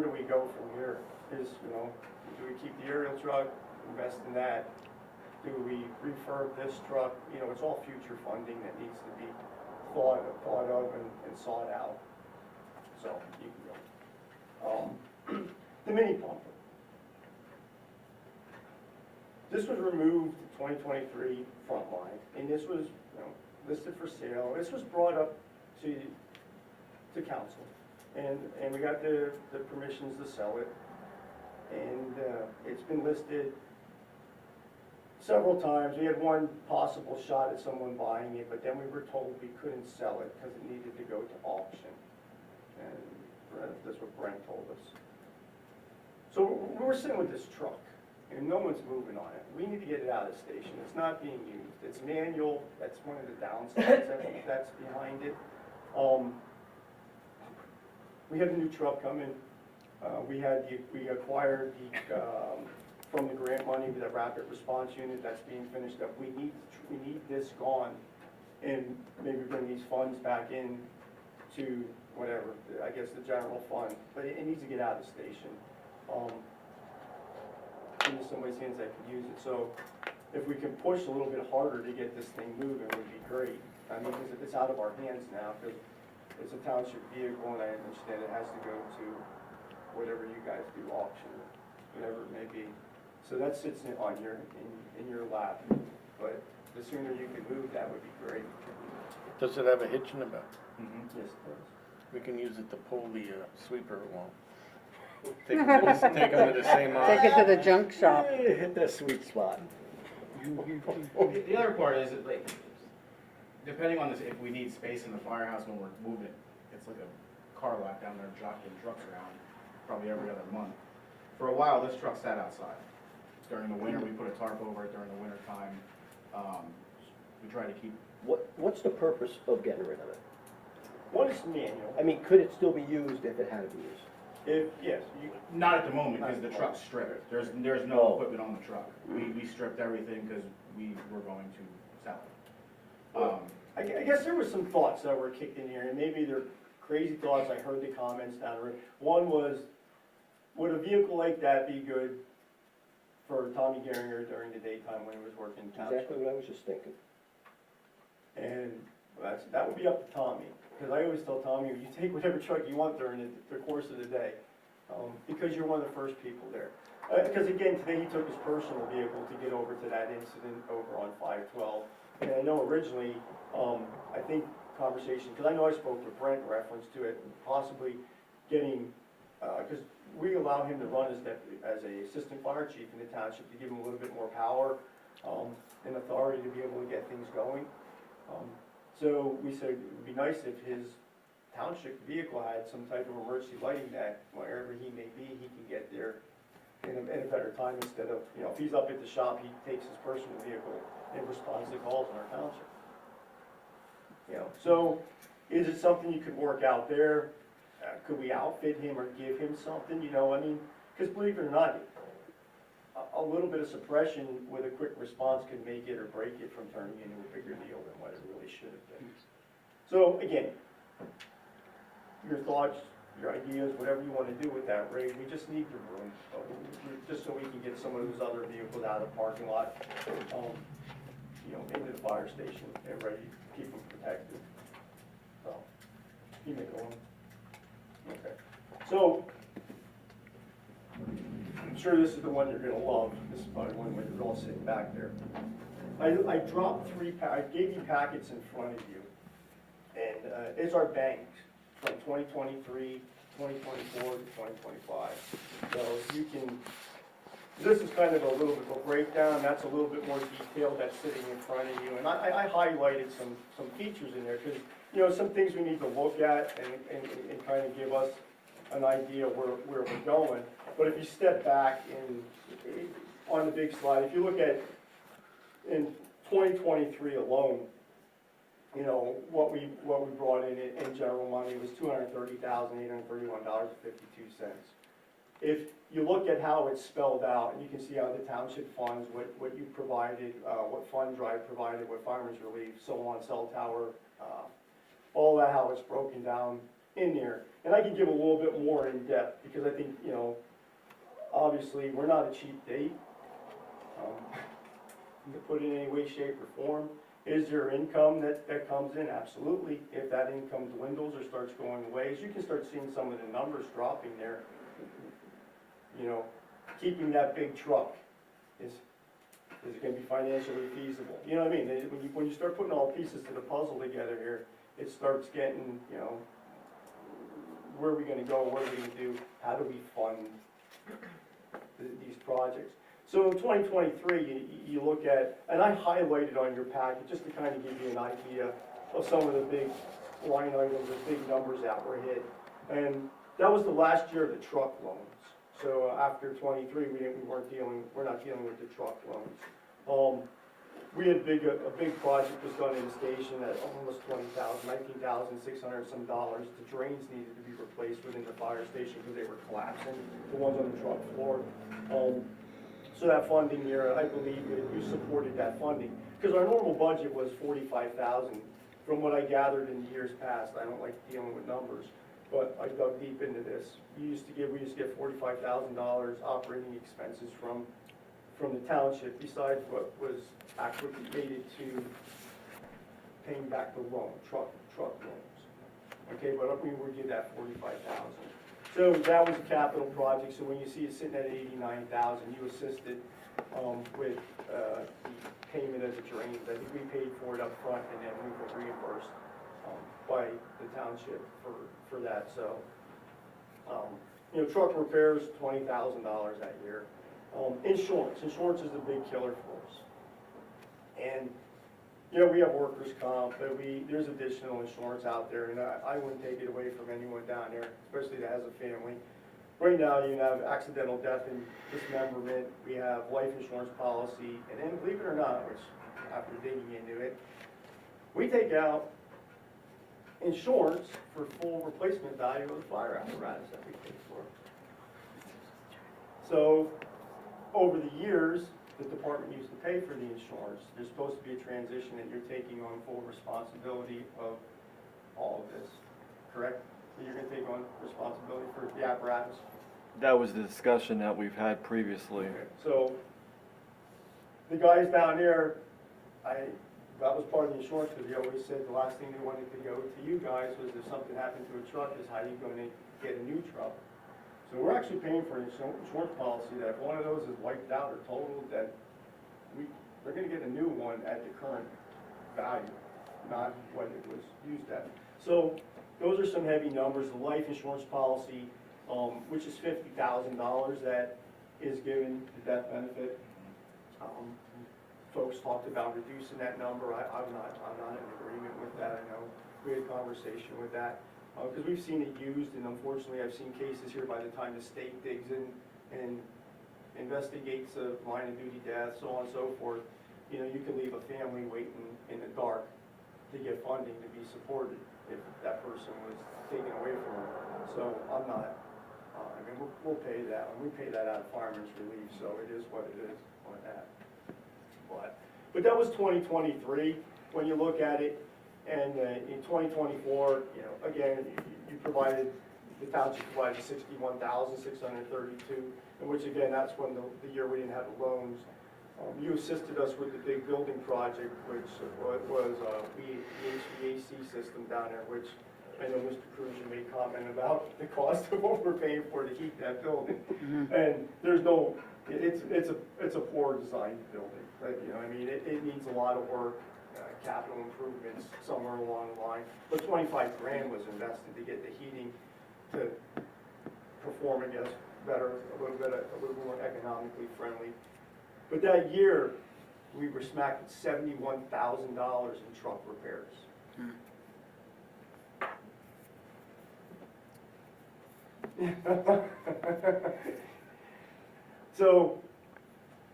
do we go from here? You know, do we keep the aerial truck, invest in that, Do we refurb this truck? You know, it's all future funding that needs to be thought of and sought out. So, you can go. The mini pumper. This was removed in 2023 frontline, and this was, you know, listed for sale. This was brought up to council, and we got the permissions to sell it. And it's been listed several times. We had one possible shot at someone buying it, but then we were told we couldn't sell it because it needed to go to auction. And that's what Brent told us. So we're sitting with this truck, and no one's moving on it. We need to get it out of the station. It's not being used. It's manual. That's one of the downsides that's behind it. We have a new truck coming. We acquired from the grant money with a rapid response unit that's being finished up. We need this gone, and maybe bring these funds back in to whatever, I guess the general fund, but it needs to get out of the station. Into somebody's hands that could use it. So if we can push a little bit harder to get this thing moving, would be great. I mean, because it's out of our hands now, because it's a township vehicle, and I understand it has to go to whatever you guys do, auction, whatever it may be. So that sits on in your lap, but the sooner you can move, that would be great. Does it have a hitch in the back? Yes, it does. We can use it to pull the sweeper along. Take it to the same Take it to the junk shop. Hit that sweet spot. The other part is, like, depending on this, if we need space in the firehouse when we're moving, it's like a car lot down there jockeying trucks around probably every other month. For a while, this truck sat outside. During the winter, we put a tarp over it during the winter time. We try to keep, What's the purpose of getting rid of it? One is manual. I mean, could it still be used if it had to be used? Yes, you, not at the moment, because the truck's stripped. There's no Oh. equipment on the truck. We stripped everything because we were going to sell it. I guess there were some thoughts that were kicked in here, and maybe they're crazy thoughts. I heard the comments down the road. One was, would a vehicle like that be good for Tommy Geringer during the daytime when he was working township? Exactly what I was just thinking. And that would be up to Tommy, because I always tell Tommy, you take whatever truck you want during the course of the day, because you're one of the first people there. Because again, today he took his personal vehicle to get over to that incident over on 512. And I know originally, I think conversation, because I know I spoke to Brent in reference to it, possibly getting, because we allow him to run as a assistant fire chief in the township to give him a little bit more power and authority to be able to get things going. So we said it would be nice if his township vehicle had some type of emergency lighting that wherever he may be, he can get there in a better time instead of, you know, if he's up at the shop, he takes his personal vehicle and responds to calls in our township. You know, so is it something you could work out there? Could we outfit him or give him something, you know, I mean, because believe it or not, a little bit of suppression with a quick response could make it or break it from turning into a bigger deal than what it really should have been. So again, your thoughts, your ideas, whatever you want to do with that, Ray, we just need the room, just so we can get some of those other vehicles out of the parking lot, you know, into the fire station and ready to keep them protected. So, you may go on. Okay. So, I'm sure this is the one you're gonna love. This is probably one where you're all sitting back there. I dropped I gave you packets in front of you. And it's our banks from 2023, 2024 to 2025. So you can, this is kind of a little bit of a breakdown. That's a little bit more detailed that's sitting in front of you. And I highlighted some features in there because, you know, some things we need to look at and kind of give us an idea where we're going. But if you step back on the big slide, if you look at in 2023 alone, you know, what we brought in general money was $230,831.52. If you look at how it's spelled out, and you can see how the township funds, what you provided, what fund drive provided, what fireman's relief, so on, cell tower, all that, how it's broken down in there. And I can give a little bit more in depth, because I think, you know, obviously, we're not a cheap date. put in any way, shape, or form. Is there income that comes in? Absolutely. If that income dwindles or starts going away, as you can start seeing some of the numbers dropping there, you know, keeping that big truck is it gonna be financially feasible? You know what I mean? When you start putting all the pieces to the puzzle together here, it starts getting, you know, where are we gonna go? What are we gonna do? How do we fund these projects? So in 2023, you look at, and I highlighted on your packet just to kind of give you an idea of some of the big line items, the big numbers that were hit. And that was the last year of the truck loans. So after 23, we're not dealing with the truck loans. We had a big project was done in the station at almost $19,600 some dollars. The drains needed to be replaced within the fire station because they were collapsing, the ones on the truck floor. So that funding year, I believe you supported that funding. Because our normal budget was $45,000. From what I gathered in years past, I don't like dealing with numbers, but I dug deep into this. We used to get $45,000 operating expenses from the township, besides what was actually related to paying back the loan, truck loans. Okay, but we would give that $45,000. So that was a capital project, so when you see it sitting at $89,000, you assisted with the payment of the drains. I think we paid for it up front, and then we were reimbursed by the township for that, so. You know, truck repairs, $20,000 that year. Insurance is the big killer for us. And, you know, we have workers' comp, but there's additional insurance out there, and I wouldn't take it away from anyone down there, especially that has a family. Right now, you have accidental death and dismemberment, we have life insurance policy, and then believe it or not, which after digging into it, we take out insurance for full replacement value of the fire apparatus that we pay for. So, over the years, the department used to pay for the insurance. There's supposed to be a transition that you're taking on full responsibility of all of this, correct? So you're gonna take on responsibility for the apparatus? That was the discussion that we've had previously. Okay. So, the guys down there, that was part of the insurance, because they always said the last thing they wanted to go to you guys was if something happened to a truck, is how you gonna get a new truck? So we're actually paying for an insurance policy that if one of those is wiped out or totaled, that they're gonna get a new one at the current value, not what it was used at. So those are some heavy numbers. The life insurance policy, which is $50,000 that is given the death benefit. Folks talked about reducing that number. I'm not in agreement with that. I know we had a conversation with that. Because we've seen it used, and unfortunately I've seen cases here by the time the state digs in and investigates a line of duty death, so on and so forth. You know, you can leave a family waiting in the dark to get funding to be supported if that person was taken away from them. So I'm not, I mean, we'll pay that, and we pay that out of fireman's relief, so it is what it is on that. But that was 2023, when you look at it. And in 2024, you know, again, you provided, the township provided $61,632, in which again, that's when the year we didn't have the loans. You assisted us with the big building project, which was the HVAC system down there, which I know Mr. Cruz, you made comment about the cost of what we're paying for to heat that building. And there's no, it's a poor designed building, but, you know, I mean, it needs a lot of work. Capital improvements somewhere along the line, but 25 grand was invested to get the heating to perform, I guess, better, a little more economically friendly. But that year, we were smacked at $71,000 in truck repairs. So,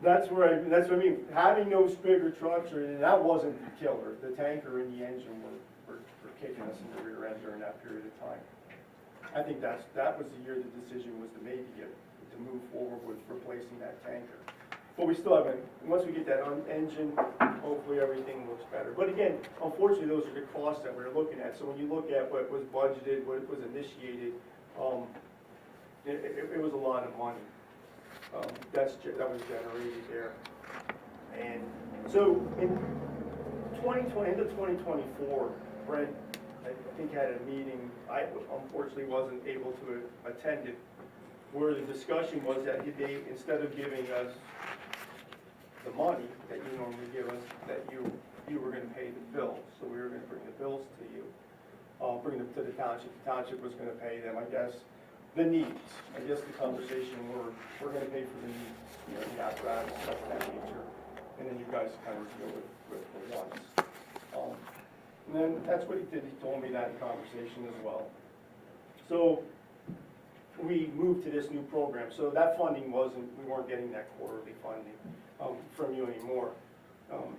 that's what I mean, having those bigger trucks, that wasn't the killer. The tanker and the engine were kicking us in the rear end during that period of time. I think that was the year the decision was to move forward with replacing that tanker. But we still haven't, once we get that engine, hopefully everything looks better. But again, unfortunately, those are the costs that we're looking at. So when you look at what was budgeted, what was initiated, it was a lot of money. That was generated there. And so in 2020, into 2024, Brent, I think, had a meeting. I unfortunately wasn't able to attend it, where the discussion was that they, instead of giving us the money that you normally give us, that you were gonna pay the bills. So we were gonna bring the bills to you, bring them to the township. The township was gonna pay them, I guess, the needs. I guess the conversation we're gonna pay for the needs, you know, the apparatus, stuff of that nature. And then you guys kind of deal with the wants. And then that's what he did. He told me that in conversation as well. So we moved to this new program. So that funding we weren't getting that quarterly funding from you anymore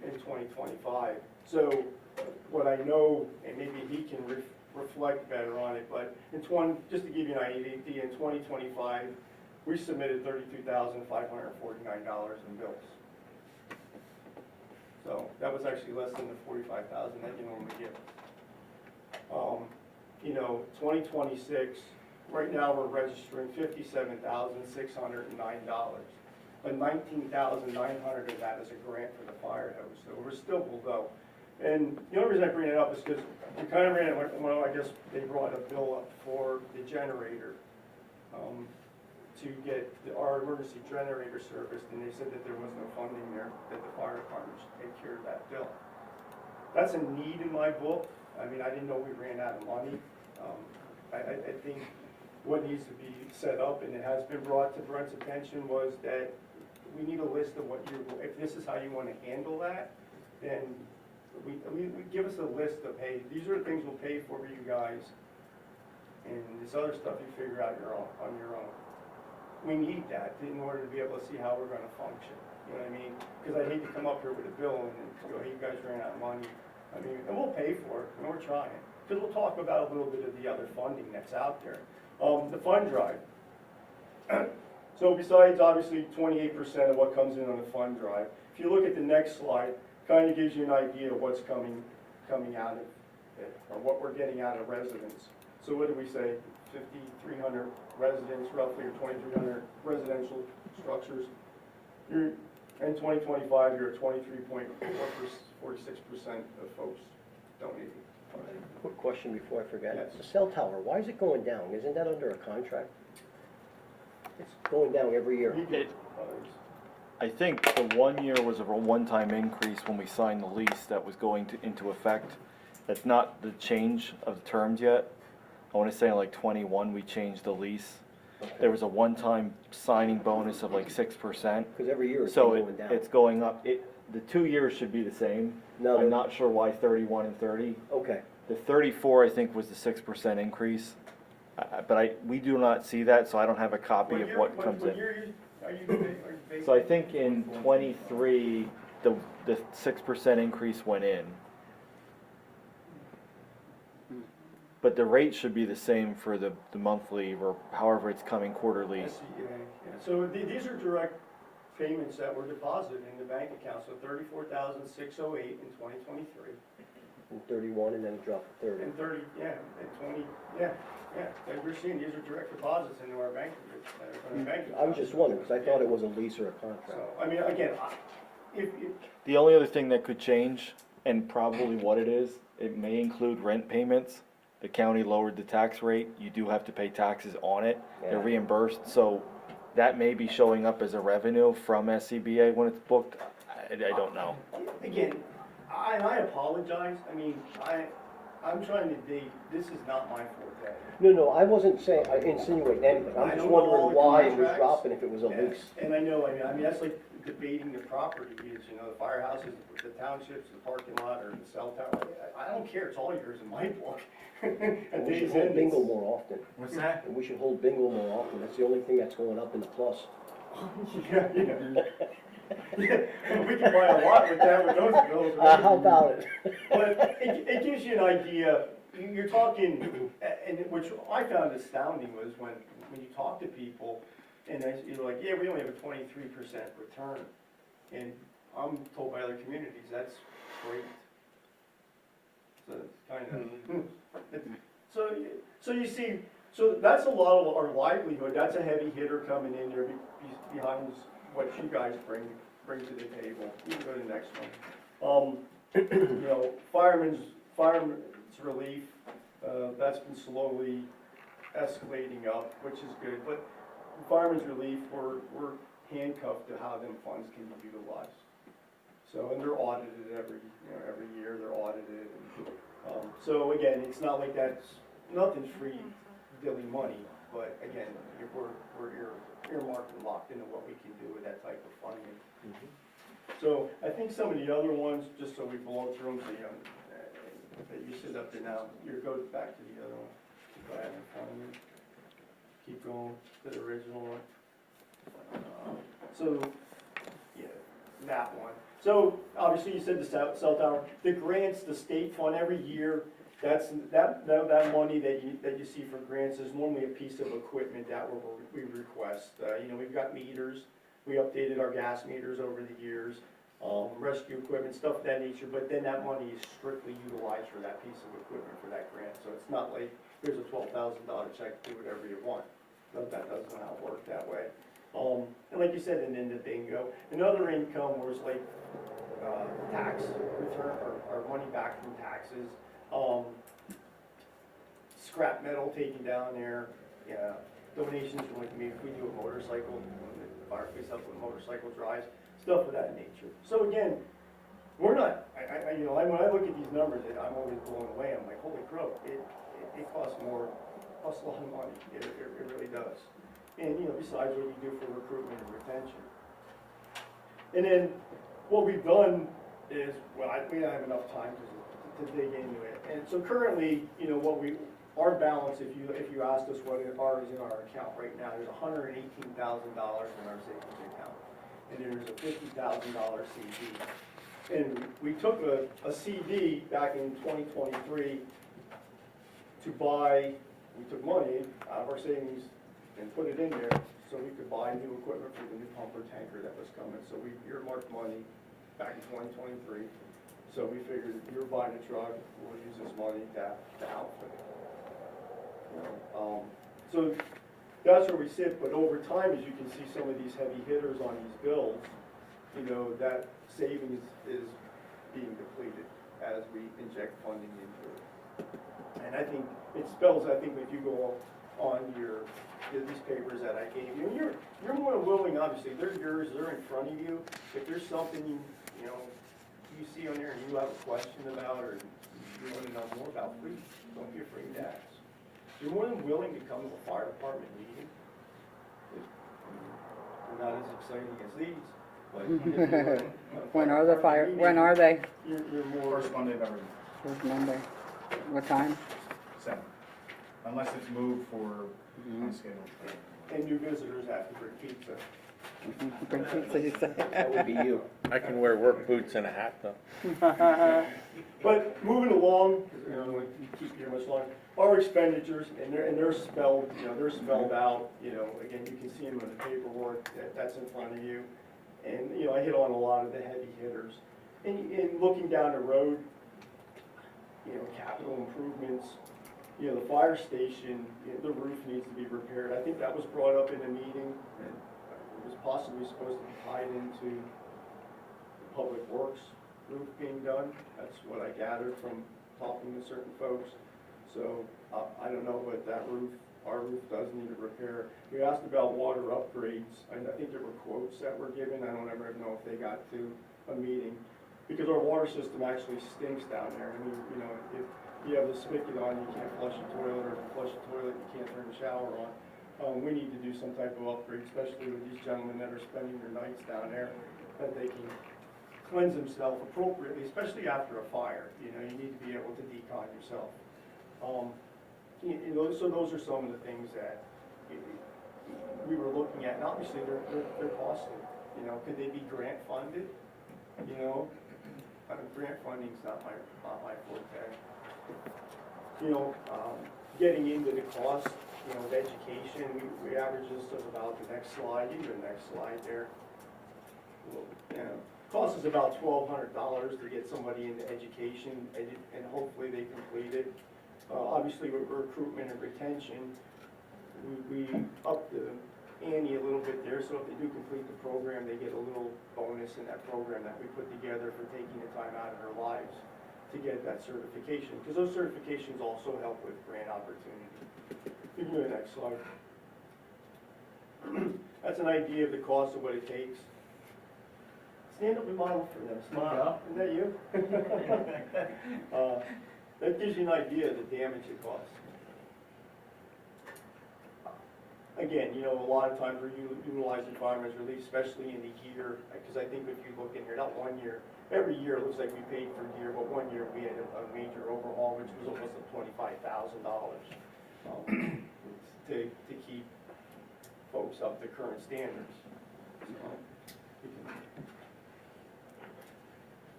in 2025. So what I know, and maybe he can reflect better on it, but just to give you an idea, in 2025, we submitted $32,549 in bills. So that was actually less than the $45,000 that you normally give us. You know, 2026, right now we're registering $57,609. But $19,900 of that is a grant for the fire hose, so we're still below. And the only reason I bring it up is because we kind of ran it, well, I guess they brought a bill up for the generator to get our emergency generator serviced, and they said that there was no funding there, that the fire department should take care of that bill. That's a need in my book. I mean, I didn't know we ran out of money. I think what needs to be set up, and it has been brought to Brent's attention, was that we need a list of if this is how you want to handle that, then we give us a list of, hey, these are the things we'll pay for you guys, and this other stuff you figure out on your own. We need that in order to be able to see how we're going to function. You know what I mean? Because I hate to come up here with a bill and then go, hey, you guys ran out of money. I mean, and we'll pay for it, and we're trying. Because we'll talk about a little bit of the other funding that's out there. The fund drive. So besides, obviously, 28% of what comes in on the fund drive, if you look at the next slide, kind of gives you an idea of what's coming out of it, or what we're getting out of residents. So what do we say? 5,300 residents, roughly, or 2,300 residential structures. In 2025, you're at 23.46% of folks donating. Quick question before I forget. Yes. The cell tower, why is it going down? Isn't that under a contract? It's going down every year. We get others. I think the 1 year was a one-time increase when we signed the lease that was going into effect. That's not the change of the terms yet. I want to say in like 21, we changed the lease. Okay. There was a one-time signing bonus of like 6%. Because every year it's So going down. it's going up. The 2 years should be the same. No, I'm not sure why 31 and 30. Okay. The 34, I think, was the 6% increase. But we do not see that, so I don't have a copy of what comes in. Year are you basing? So I think in 23, the 6% increase went in. But the rate should be the same for the monthly, or however it's coming quarterly. Yeah. So these are direct payments that were deposited in the bank account, so $34,608 in 2023. And 31, and then it dropped to 30. And 30, yeah, and 20, yeah. As we're seeing, these are direct deposits into our bank. I was just wondering, because I thought it was a lease or a contract. So, I mean, again, if The only other thing that could change, and probably what it is, it may include rent payments. The county lowered the tax rate. You do have to pay taxes on it. They're Yeah. reimbursed, so that may be showing up as a revenue from SCBA when it's booked. I don't know. again, I apologize. I mean, I'm trying to dig. This is not my forte. No, I wasn't saying, insinuating anything. I I'm just don't know all wondering the why it was contracts. dropping if it was a And- lease. And I know, I mean, that's like debating the property is, you know, the firehouses, the townships, the parking lot, or the cell tower. I don't care, it's all yours in my book. And we should hold bingo more often. What's that? And we should hold bingo more often. That's the only thing that's going up in the plus. Yeah. We can buy a lot with that, with those bills. How about it? But it gives you an idea. You're talking, and which I found astounding was when you talk to people, and you're like, yeah, we only have a 23% return. And I'm told by other communities, that's great. So it's kind of, so you see, so that's a lot of our livelihood. That's a heavy hitter coming in there behind what you guys bring bring to the table. You can go to the next one. You know, fireman's relief, that's been slowly escalating up, which is good, but fireman's relief, we're handcuffed to how them funds can be utilized. So, and they're audited every year, they're audited. And, so again, it's not like nothing's free dilly money, but again, we're earmarked and locked into what we can do with that type of funding. So I think some of the other ones, just so we blow through them, so you know, that you sit up there now, you go back to the other one. Go ahead in front of you. Keep going to the original one. So, yeah, that one. So obviously you said the cell tower, the grants, the state fund every year, that money that you see for grants is normally a piece of equipment that we request. You know, we've got meters, we updated our gas meters over the years, rescue equipment, stuff of that nature, but then that money is strictly utilized for that piece of equipment for that grant. So it's not like, here's a $12,000 check, do whatever you want. That doesn't how it work that way. And like you said, and then the bingo. Another income was like tax return, or money back from taxes. Scrap metal taken down there, donations from like maybe if we do a motorcycle, the fireplace up with motorcycle drives, stuff of that nature. So again, we're not, when I look at these numbers, I'm always blown away. I'm like, holy crow, it costs more, costs a lot of money. It really does. And you know, besides what you do for recruitment and retention. And then what we've done is, well, we don't have enough time to dig into it. And so currently, you know, our balance, if you asked us what ours is in our account right now, there's $118,000 in our savings account. And there's a $50,000 CD. And we took a CD back in 2023 to buy, we took money out of our savings and put it in there so we could buy new equipment for the new pumper tanker that was coming. So we earmarked money back in 2023. So we figured if you're buying a truck, we'll use this money to outfit it. You know, so that's where we sit, but over time, as you can see some of these heavy hitters on these bills, you know, that savings is being depleted as we inject funding into it. And I think it spells, I think if you go on these papers that I gave you, you're more than willing, obviously, they're yours, they're in front of you. If there's something, you know, you see on there and you have a question about or you want to know more about, please don't be afraid to ask. You're more than willing to come to a fire department meeting. They're not as exciting as these, but if you're When are the when are they? You're more. First Monday of every month, First Monday. What time? 7. Unless it's moved for unscheduled. And new visitors have to bring pizza. Bring pizza, you say? That would be you. I can wear work boots and a hat though. But moving along, you know, we keep here much longer, our expenditures, and they're spelled, you know, they're spelled out, you know, again, you can see them in the paperwork that's in front of you. And, you know, I hit on a lot of the heavy hitters. And looking down the road, you know, capital improvements, you know, the fire station, you know, the roof needs to be repaired. I think that was brought up in a meeting, and it was possibly supposed to be tied into the public works roof being done. That's what I gathered from talking to certain folks. So I don't know, but that roof, our roof does need a repair. We asked about water upgrades, and I think there were quotes that were given. I don't ever know if they got to a meeting, because our water system actually stinks down there. I mean, you know, if you have the spigot on, you can't flush the toilet, or if you flush the toilet, you can't turn the shower on. We need to do some type of upgrade, especially with these gentlemen that are spending their nights down there, that they can cleanse themselves appropriately, especially after a fire. You know, you need to be able to decon yourself. You know, so those are some of the things that we were looking at, and obviously they're costly. You know, could they be grant funded? You know, grant funding's not my forte. You know, getting into the cost, you know, of education, we average this of about the next slide, you do the next slide there. You know, cost is about $1,200 to get somebody into education, and hopefully they complete it. Obviously with recruitment and retention, we up the ante a little bit there, so if they do complete the program, they get a little bonus in that program that we put together for taking the time out of their lives to get that certification, because those certifications also help with grant opportunity. You can go to the next slide. That's an idea of the cost of what it takes. Stand up and model for them, smile. Isn't that you? That gives you an idea of the damage it costs. Again, you know, a lot of times we're utilizing firemen's relief, especially in the year, because I think if you look in here, not 1 year, every year it looks like we paid for gear, but 1 year we had a major overhaul, which was almost $25,000 to keep folks up to current standards.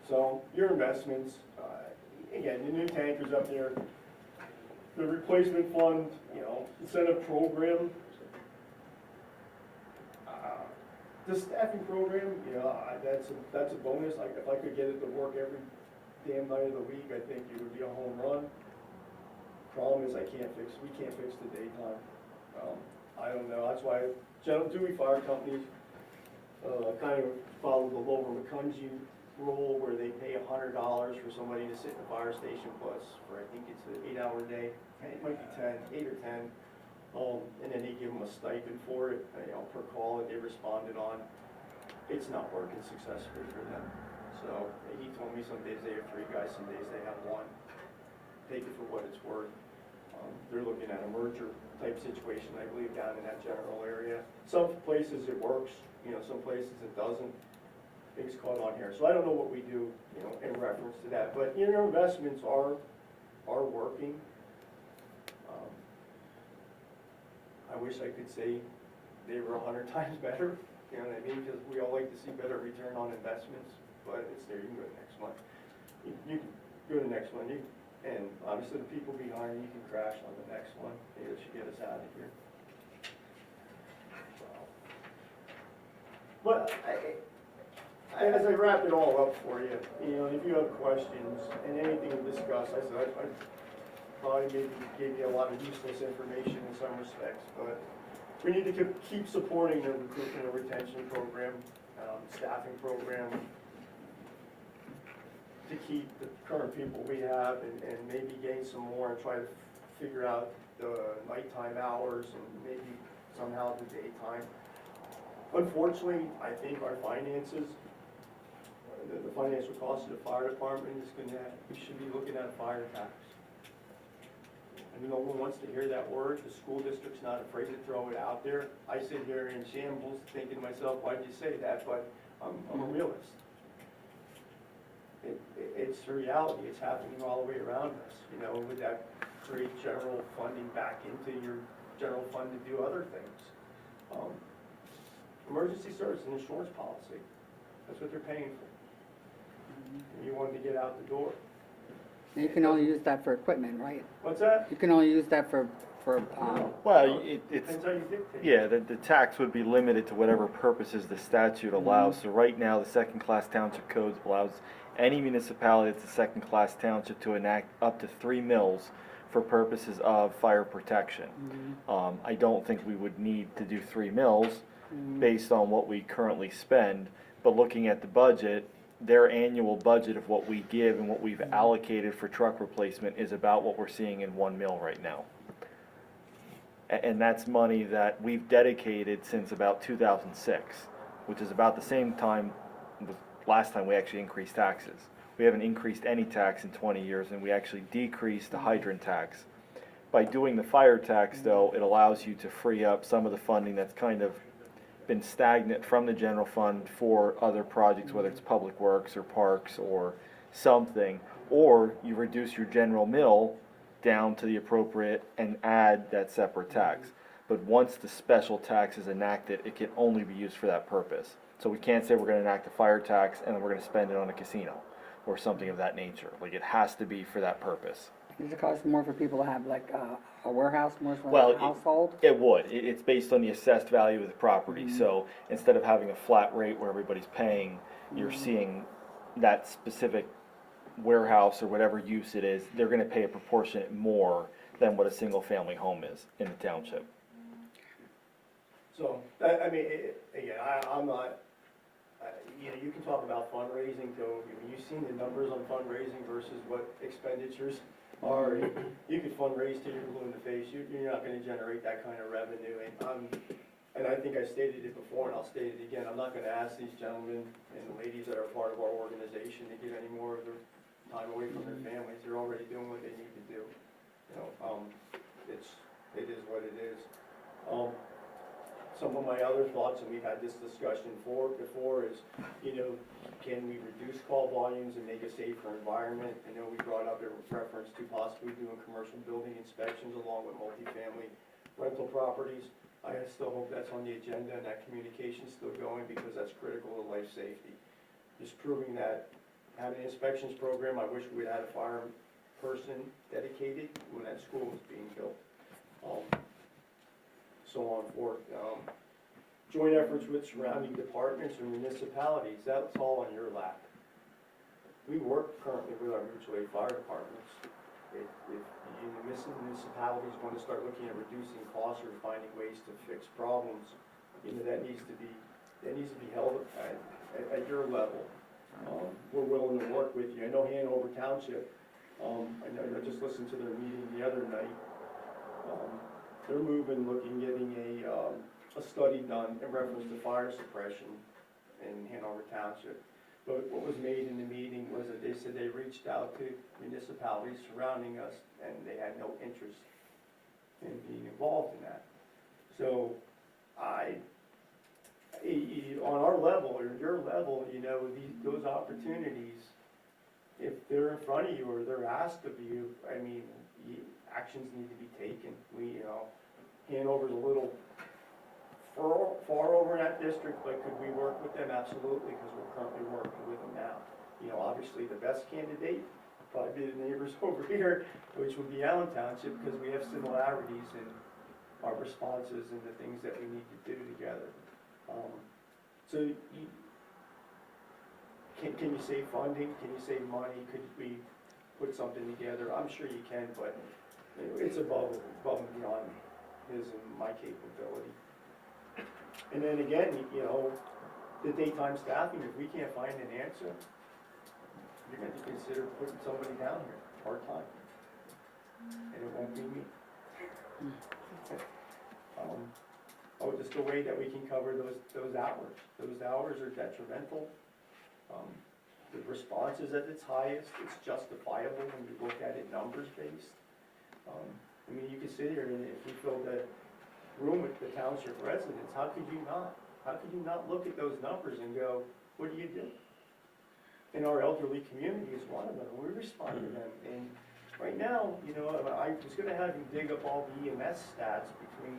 So your investments, again, the new tankers up there, the replacement fund, you know, incentive program, the staffing program, you know, that's a bonus. Like if I could get it to work every damn night of the week, I think it would be a home run. Problem is we can't fix the daytime. I don't know. That's why General Dewey Fire Companies kind of follow the Lower McCungy rule, where they pay $100 for somebody to sit in the fire station plus for, I think it's an 8-hour day. It might be 8 or 10. And then they give them a stipend for it, you know, per call that they responded on. It's not working successfully for them. So he told me some days they have 3 guys, some days they have 1. Take it for what it's worth. They're looking at a merger type situation, I believe, down in that general area. Some places it works, you know, some places it doesn't. Things caught on here. So I don't know what we do, you know, in reference to that. But, you know, investments are working. I wish I could say they were 100 times better, you know what I mean? Because we all like to see better return on investments, but it's there. You can go to the next one. You can go to the next one. And obviously the people behind you can crash on the next one. Maybe that should get us out of here. But as I wrap it all up for you, you know, if you have questions and anything to discuss, I said I probably maybe gave you a lot of useless information in some respects, but we need to keep supporting the recruitment and retention program, staffing program, to keep the current people we have and maybe gain some more and try to figure out the nighttime hours and maybe somehow the daytime. Unfortunately, I think our finances, the financial cost of the fire department is we should be looking at a fire tax. And no one wants to hear that word. The school district's not afraid to throw it out there. I sit here in shambles thinking to myself, why'd you say that? But I'm a realist. It's the reality. It's happening all the way around us. You know, would that create general funding back into your general fund to do other things? Emergency service and insurance policy. That's what they're paying for. And you want to get out the door. You can only use that for equipment, right? What's that? You can only use that for Well, it's, Depends how you dictate. yeah, the tax would be limited to whatever purposes the statute allows. So right now, the second-class township code allows any municipality that's a second-class township to enact up to 3 mills for purposes of fire protection. I don't think we would need to do 3 mills based on what we currently spend, but looking at the budget, their annual budget of what we give and what we've allocated for truck replacement is about what we're seeing in 1 mill right now. And that's money that we've dedicated since about 2006, which is about the same time, the last time we actually increased taxes. We haven't increased any tax in 20 years, and we actually decreased the hydrant tax. By doing the fire tax, though, it allows you to free up some of the funding that's kind of been stagnant from the general fund for other projects, whether it's public works or parks or something, or you reduce your general mill down to the appropriate and add that separate tax. But once the special tax is enacted, it can only be used for that purpose. So we can't say we're going to enact a fire tax and then we're going to spend it on a casino or something of that nature. Like, it has to be for that purpose. does it cost more for people to have like a warehouse, more for Well, a household? It would. It's based on the assessed value of the property. So instead of having a flat rate where everybody's paying, you're seeing that specific warehouse or whatever use it is, they're gonna pay a proportionate more than what a single family home is in the township. So, I mean, again, I'm not, you know, you can talk about fundraising too. I mean, you've seen the numbers on fundraising versus what expenditures are. You could fundraise till you're blue in the face. You're not gonna generate that kind of revenue. And I think I stated it before, and I'll state it again, I'm not gonna ask these gentlemen and ladies that are part of our organization to give any more of their time away from their families. They're already doing what they need to do. You know, it is what it is. Some of my other thoughts, and we've had this discussion before, is, you know, can we reduce call volumes and make a safer environment? I know we brought up a reference to possibly doing commercial building inspections along with multifamily rental properties. I still hope that's on the agenda and that communication's still going, because that's critical to life safety. Just proving that, having an inspections program, I wish we had a fire person dedicated when that school was being built. So on forth. Joint efforts with surrounding departments or municipalities, that's all on your lap. We work currently with our mutual aid fire departments. If municipalities want to start looking at reducing costs or finding ways to fix problems, you know, that needs to be held at your level. We're willing to work with you. I know Hanover Township, I know, I just listened to their meeting the other night. They're getting a study done in reference to fire suppression in Hanover Township. But what was made in the meeting was that they said they reached out to municipalities surrounding us, and they had no interest in being involved in that. So on our level, or your level, you know, those opportunities, if they're in front of you or they're asked of you, I mean, actions need to be taken. We, you know, Hanover's a little far over in that district, but could we work with them? Absolutely, because we're currently working with them now. You know, obviously the best candidate would probably be the neighbors over here, which would be Allen Township, because we have similarities in our responses and the things that we need to do together. Can you save funding? Can you save money? Could we put something together? I'm sure you can, but it's above and beyond his and my capability. And then again, you know, the daytime staffing, if we can't find an answer, you're going to consider putting somebody down here, part-time. And it won't be me. Just the way that we can cover those hours. Those hours are detrimental. The response is at its highest. It's justifiable when you look at it numbers-based. I mean, you can sit here and if you fill that room with the township residents, how could you not? How could you not look at those numbers and go, what do you do? And our elderly community is one of them. We respond to them. And right now, you know, I was going to have you dig up all the EMS stats between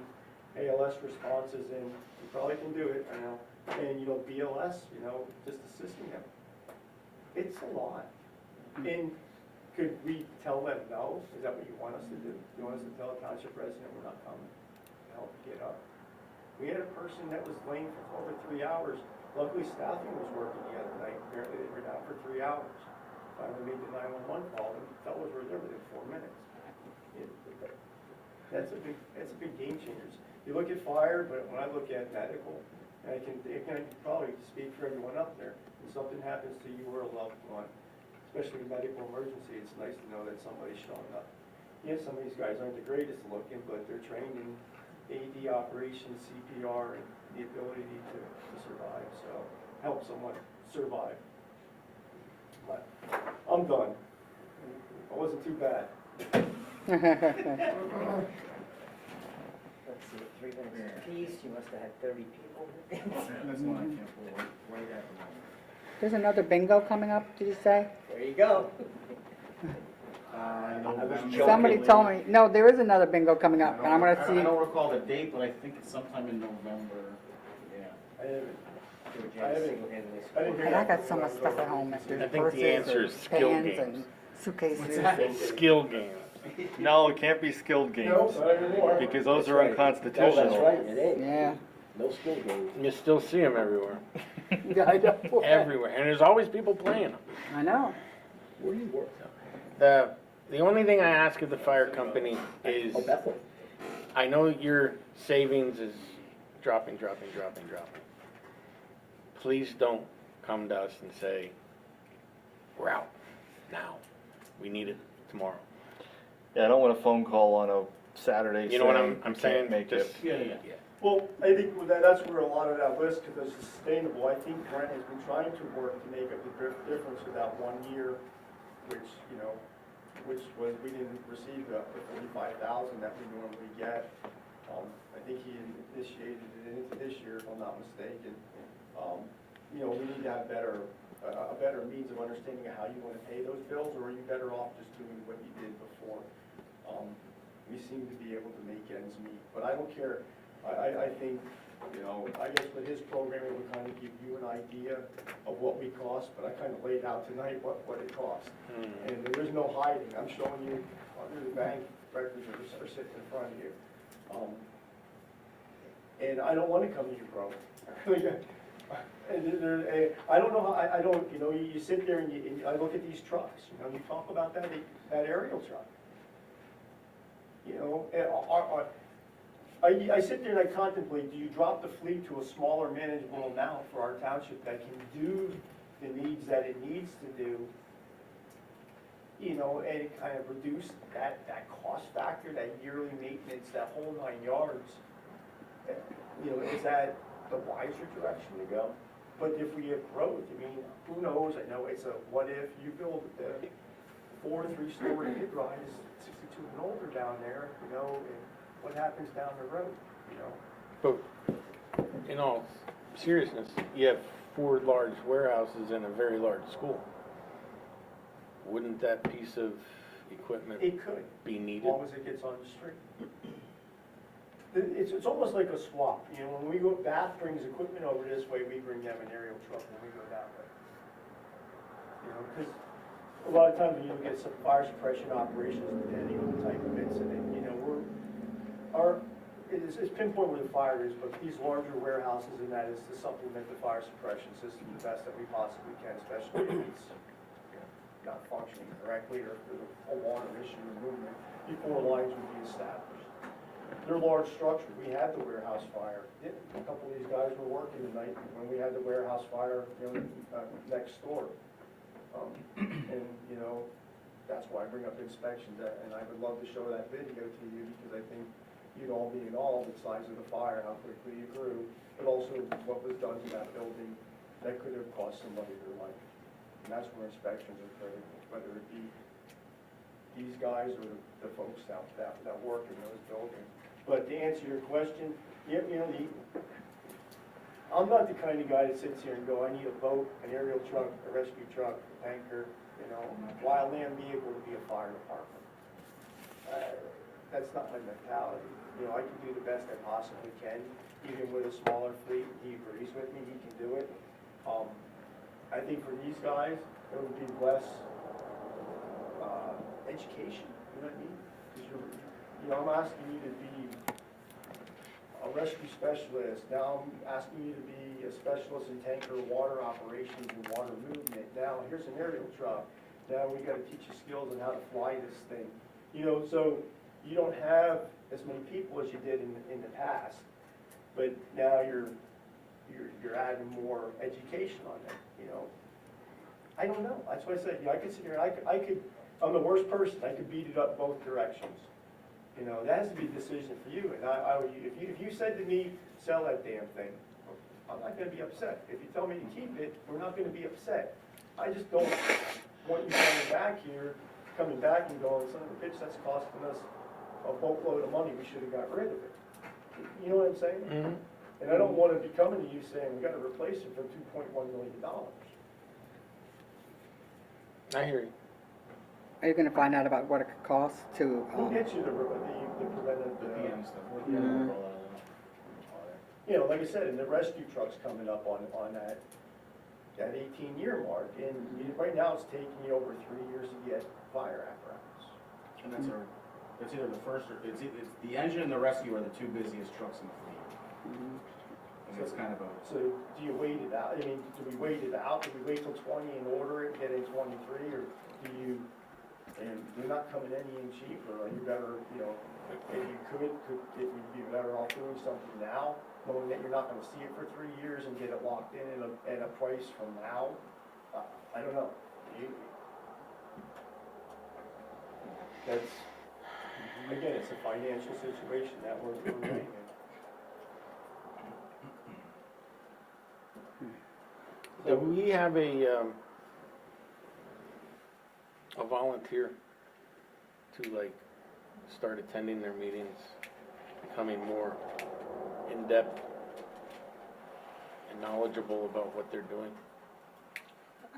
ALS responses, and you probably can do it, I know, and, you know, BLS, you know, just assisting them. It's a lot. And could we tell them no? Is that what you want us to do? You want us to tell a township resident we're not coming to help you get up? We had a person that was lame for over 3 hours. Luckily, staffing was working the other night. Apparently, they were down for 3 hours. Finally made the 911 call, and the fellows were there within 4 minutes. That's a big game changer. You look at fire, but when I look at medical, and I can probably speak for everyone up there. When something happens to you or a loved one, especially a medical emergency, it's nice to know that somebody's showing up. Yes, some of these guys aren't the greatest looking, but they're trained in AED operations, CPR, and the ability to survive. So help someone survive. But I'm done. I wasn't too bad. Let's see, 3 minutes apiece, you must have had 30 people. That's why I can't pull right at the moment. There's another bingo coming up, did you say? There you go. November. Somebody told me, no, there is another bingo coming up, and I'm gonna I see. don't recall the date, but I think it's sometime in November. Yeah. I haven't Single-handedly I didn't hear And I that got so much stuff at home, if there's I think the purses answer or is skill pans games. and suitcases. Skill games. No, it can't be skilled games, No, not anymore. because those That's are right. unconstitutional. No, that's right, it ain't. Yeah. No skill games. You still see them everywhere. Yeah, I know. Everywhere. And there's always people playing them. I know. Where do you work? The only thing I ask of the fire company is, Oh, Bethel. I know your savings is dropping. Please don't come to us and say, we're out now. We need it tomorrow. Yeah, I don't want a phone call on a Saturday You know what saying I'm we saying? can't make Just- it. Yeah. Well, I think that's where a lot of that list, because it's sustainable, I think Brent has been trying to work to make up the difference of that 1 year, which, you know, which was, we didn't receive the 45,000 that we normally get. I think he initiated it into this year, if I'm not mistaken. You know, we need to have a better means of understanding how you want to pay those bills, or are you better off just doing what you did before? We seem to be able to make ends meet, but I don't care. I think, you know, I guess with his program, it would kind of give you an idea of what we cost, but I kind of laid out tonight what it costs. And there is no hiding. I'm showing you, under the bank records are sitting in front of you. And I don't want to come to you, bro. And I don't know how, I don't, you know, you sit there and I look at these trucks, you know, you talk about that aerial truck. You know, I sit there and I contemplate, do you drop the fleet to a smaller manageable amount for our township that can do the needs that it needs to do? You know, and it kind of reduce that cost factor, that yearly maintenance, that whole 9 yards. You know, is that the wiser direction to go? But if we have growth, I mean, who knows? I know it's a what if you build a 4 to 3-story mid-rise, 62 and older down there, you know, and what happens down the road, you know? But in all seriousness, you have 4 large warehouses and a very large school. Wouldn't that piece of equipment It could, be as needed? long as it gets on the street. It's almost like a swap, you know, when we go, Bath brings equipment over this way, we bring them an aerial truck when we go that way. You know, because a lot of times when you get some fire suppression operations, depending on the type of incident, you know, it's pinpoint where the fire is, but these larger warehouses and that is to supplement the fire suppression system the best that we possibly can, especially if it's not functioning correctly or if there's a water issue or movement before lines would be established. They're large structures. We had the warehouse fire. A couple of these guys were working tonight when we had the warehouse fire, you know, next door. And, you know, that's why I bring up inspections, and I would love to show that video to you, because I think you'd all be in awe of the size of the fire, how quickly it grew, but also what was done to that building that could have cost somebody their life. And that's where inspections are critical, whether it be these guys or the folks that work in those buildings. But to answer your question, you know, I'm not the kind of guy that sits here and go, I need a boat, an aerial truck, a rescue truck, a tanker, you know, wild land vehicle to be a fire department. That's not my mentality. You know, I can do the best I possibly can, even with a smaller fleet. He agrees with me, he can do it. I think for these guys, it would be less education, you know what I mean? Because you know, I'm asking you to be a rescue specialist. Now I'm asking you to be a specialist in tanker water operations and water movement. Now here's an aerial truck. Now we got to teach you skills on how to fly this thing. You know, so you don't have as many people as you did in the past, but now you're adding more education on it. You know, I don't know. That's why I said, you know, I could sit here. I could. I'm the worst person. I could beat it up both directions. You know, that has to be a decision for you. And if you said to me, sell that damn thing, I'm not going to be upset. If you tell me to keep it, we're not going to be upset. I just don't want you coming back and going, son of a bitch, that's costing us a boatload of money. We should have got rid of it. You know what I'm saying? Mm-hmm. And I don't want to be coming to you saying we got to replace it for $2.1 million. I hear you. Are you gonna find out about what it could cost to, We'll get you the preventive, The PM stuff. Mhm. you know, like I said, and the rescue truck's coming up on that 18-year mark. And right now, it's taking you over 3 years to get fire apparatus. And it's either the first or, it's the engine and the rescue are the 2 busiest trucks in the fleet. And it's kind of a, So do you wait it out? I mean, do we wait it out? Do we wait till 20 and order it and get in 23? Or do you, and they're not coming any cheaper, are you better, you know, if you could it would be better off doing something now knowing that you're not gonna see it for 3 years and get it locked in at a price from now, I don't know. That's, again, it's a financial situation that we're in. Do we have a volunteer to like start attending their meetings, becoming more in-depth and knowledgeable about what they're doing?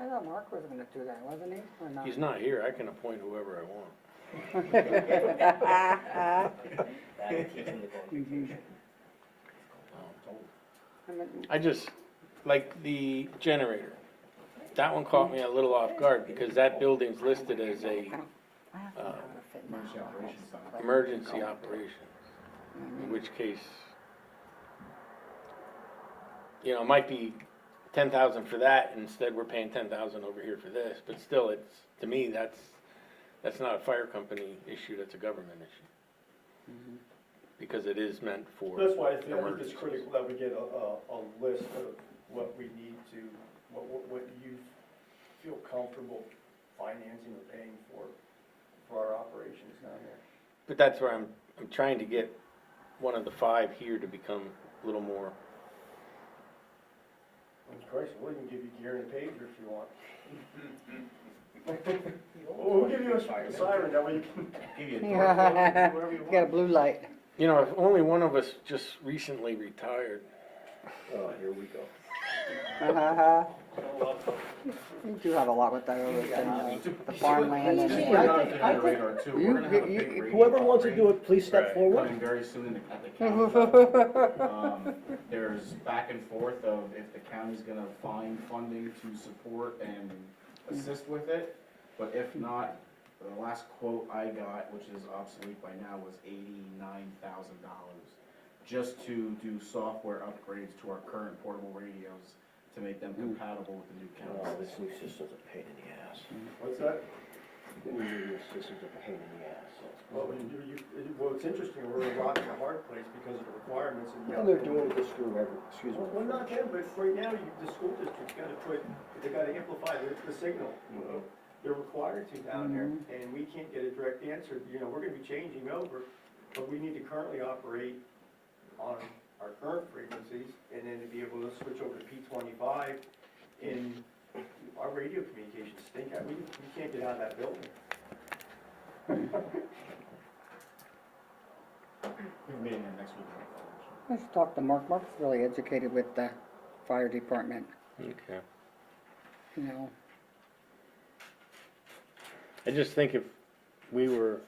I thought Mark was gonna do that, wasn't he, or not? He's not here, I can appoint whoever I want. I just, like the generator, that one caught me a little off guard because that building's listed as a emergency operation. In which case, you know, it might be 10,000 for that, and instead we're paying 10,000 over here for this, but still, it's, to me, that's not a fire company issue, that's a government issue. Because it is meant for That's why I feel like it's emergencies. critical that we get a list of what we need to, what you feel comfortable financing or paying for our operations down there. But that's where I'm trying to get one of the 5 here to become a little more, Of course, we'll even give you gear and a pager if you want. We'll give you a siren, that way you can. Give you a Yeah. whatever you You got a want. blue light. you know, if only one of us just recently retired. Oh, here we go. You do have a lot with that other thing, the farmland and. Just put it on the generator too, we're gonna have a big radio Whoever wants to do it, please step Right, forward. coming very soon at the county. There's back and forth of if the county's gonna find funding to support and assist with it, but if not, the last quote I got, which is obsolete by now, was $89,000, just to do software upgrades to our current portable radios to make them compatible with the new Oh, county this system. new system's a pain in the ass. What's that? The new system's a pain in the ass. Well, well, it's interesting, we're a rock and a hard place because of the requirements and. Well, they're doing it to screw excuse me. Well, not them, but right now, the school district's they gotta amplify the signal. They're required to down there, and we can't get a direct answer, you know, we're gonna be changing over, but we need to currently operate on our current frequencies, and then to be able to switch over to P25, and our radio communications stink, we can't get out of that building. We're meeting there next week. Let's talk to Mark. Mark's really educated with the fire department, Okay. you know. I just think if we were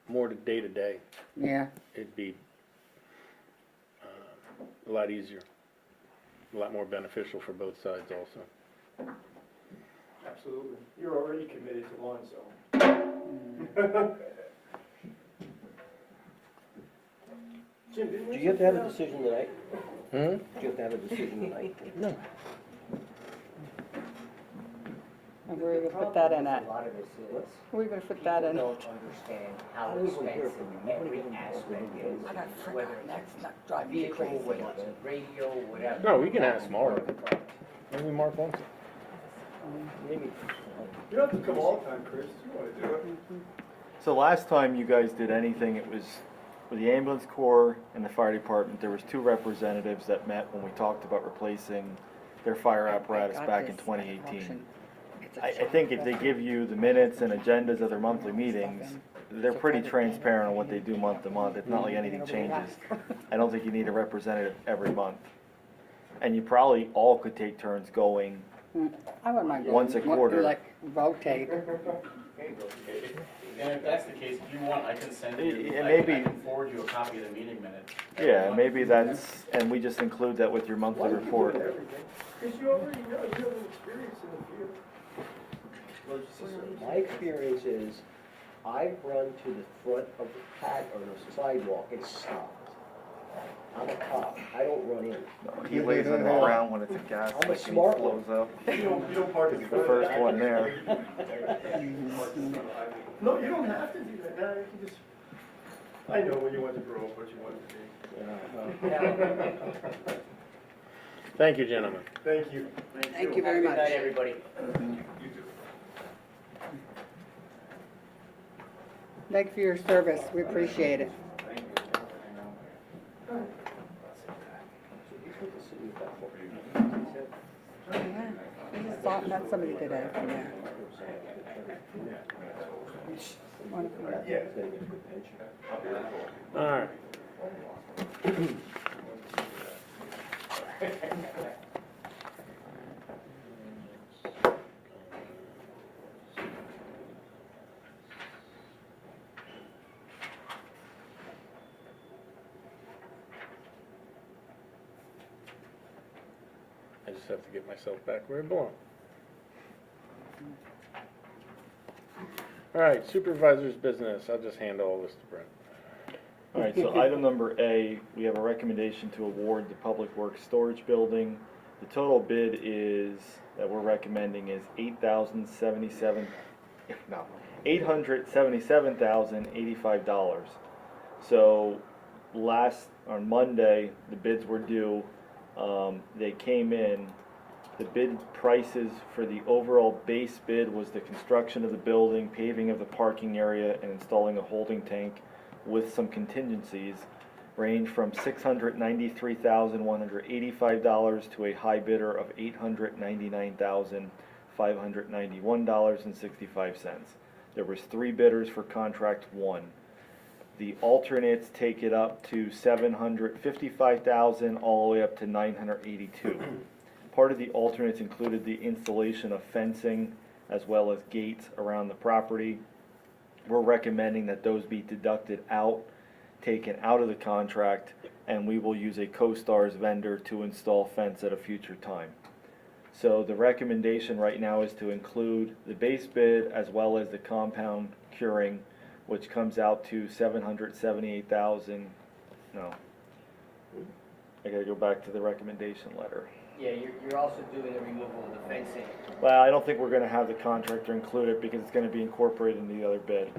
more to day, Yeah, it'd be a lot easier, a lot more beneficial for both sides also. Absolutely. You're already committed to one, so. Jim, didn't we? Do you have to have a decision tonight? Hmm? Do you have to have a decision tonight? No. and where are you gonna put that in at? A lot of this is, Where are you gonna put that in? people don't understand how I don't even hear expensive from you. every aspect is, I got whether frick, it's that's not a driving you vehicle, crazy. whether it's a radio, whatever. No, we can ask Mark. Maybe Mark wants it. Maybe. You don't have to come all the time, Chris, you wanna do it. So last time you guys did anything, it was with the ambulance corps and the fire department, there was 2 representatives that met when we talked about replacing their fire apparatus I got back in this at 2018. auction. It's a I check. think if they give you the minutes and agendas of their monthly meetings, they're pretty transparent on what they do month to month. It's not like anything changes. I don't think you need a representative every month. And you probably all could take turns going. I wouldn't mind. Once a going- quarter. Like rotate. And if that's the case, if you want, I can send you, Yeah, I maybe- can forward you a copy of the meeting minutes. Yeah, maybe that's, and we just include that with your monthly report. Because you already know, you have an experience in the field. Emergency service. My experience is, I run to the front of the pad or the sidewalk and stop. I'm a cop, I don't run in. He lays on the ground when it's a gas I'm a leak and he smart one. blows up. You don't park in He's the first one there. No, you don't have to do that, no, you can just, I know when you want to grow up what you want to be. Thank you, gentlemen. Thank you. Thank you very Good night, much. everybody. Thank you for your service, we appreciate it. So you took the city of Bethel. Yeah, I just saw, met somebody today from there. One from there. He's gonna get a good pension. All right. I just have to get myself back where I belong. All right, supervisor's business. I'll just hand all this to Brent. All right, so item number A, we have a recommendation to award the Public Works Storage Building. The total bid is, that we're recommending is $877,085. So on Monday, the bids were due, they came in. The bid prices for the overall base bid was the construction of the building, paving of the parking area, and installing a holding tank with some contingencies, range from $693,185 to a high bidder of $899,591.65. There was 3 bidders for contract 1. The alternates take it up to $755,000 all the way up to $982,000. Part of the alternates included the installation of fencing as well as gates around the property. We're recommending that those be deducted out, taken out of the contract, and we will use a CoStar's vendor to install fence at a future time. So the recommendation right now is to include the base bid as well as the compound curing, which comes out to $778,000. No. I gotta go back to the recommendation letter. Yeah, you're also doing the removal of the fencing. Well, I don't think we're gonna have the contractor include it because it's gonna be incorporated into the other bid.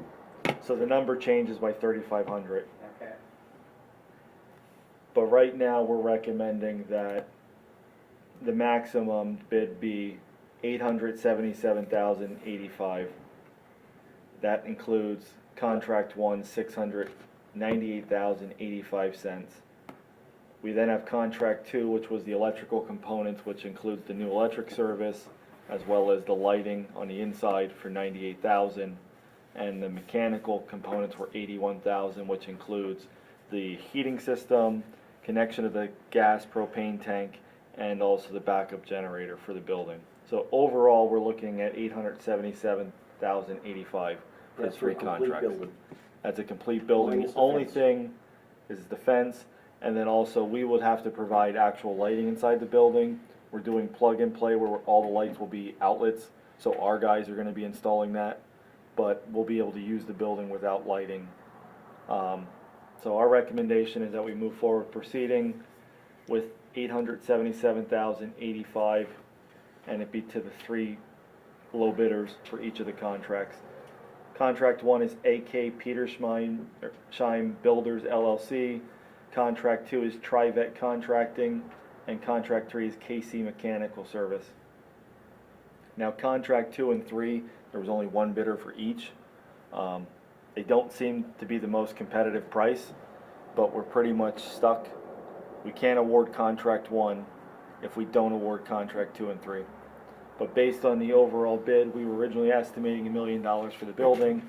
So the number changes by $3,500. Okay. But right now, we're recommending that the maximum bid be $877,085. That includes contract 1, $698,085. We then have contract 2, which was the electrical components, which includes the new electric service, as well as the lighting on the inside for $98,000. And the mechanical components were $81,000, which includes the heating system, connection of the gas propane tank, and also the backup generator for the building. So overall, we're looking at $877,085 for the That's for 3 a complete contracts. building. That's a complete building. Minus the Only fence. thing is the fence, and then also we would have to provide actual lighting inside the building. We're doing plug and play where all the lights will be outlets, so our guys are gonna be installing that, but we'll be able to use the building without lighting. So our recommendation is that we move forward proceeding with $877,085, and it be to the 3 low bidders for each of the contracts. Contract 1 is AK Petersheim Builders LLC. Contract 2 is Trivet Contracting, and contract 3 is KC Mechanical Service. Now, contract 2 and 3, there was only 1 bidder for each. They don't seem to be the most competitive price, but we're pretty much stuck. We can't award contract 1 if we don't award contract 2 and 3. But based on the overall bid, we were originally estimating $1 million for the building,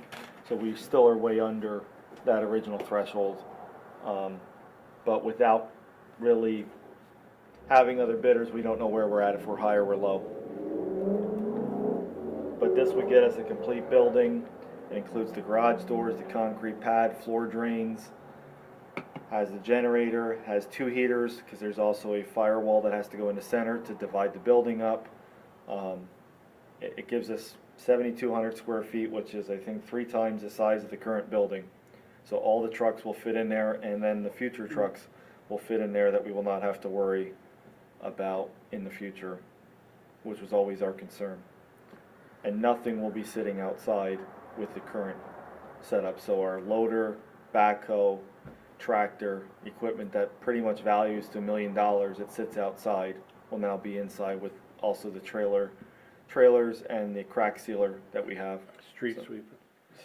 so we still are way under that original threshold. But without really having other bidders, we don't know where we're at, if we're high or we're low. But this would get us a complete building. It includes the garage doors, the concrete pad, floor drains, has the generator, has 2 heaters, because there's also a firewall that has to go in the center to divide the building up. It gives us 7,200 square feet, which is, I think, 3 times the size of the current building. So all the trucks will fit in there, and then the future trucks will fit in there that we will not have to worry about in the future, which was always our concern. And nothing will be sitting outside with the current setup. So our loader, backhoe, tractor, equipment that pretty much values to $1 million, it sits outside, will now be inside with also the trailers and the crack sealer that we have. Street So- sweeper.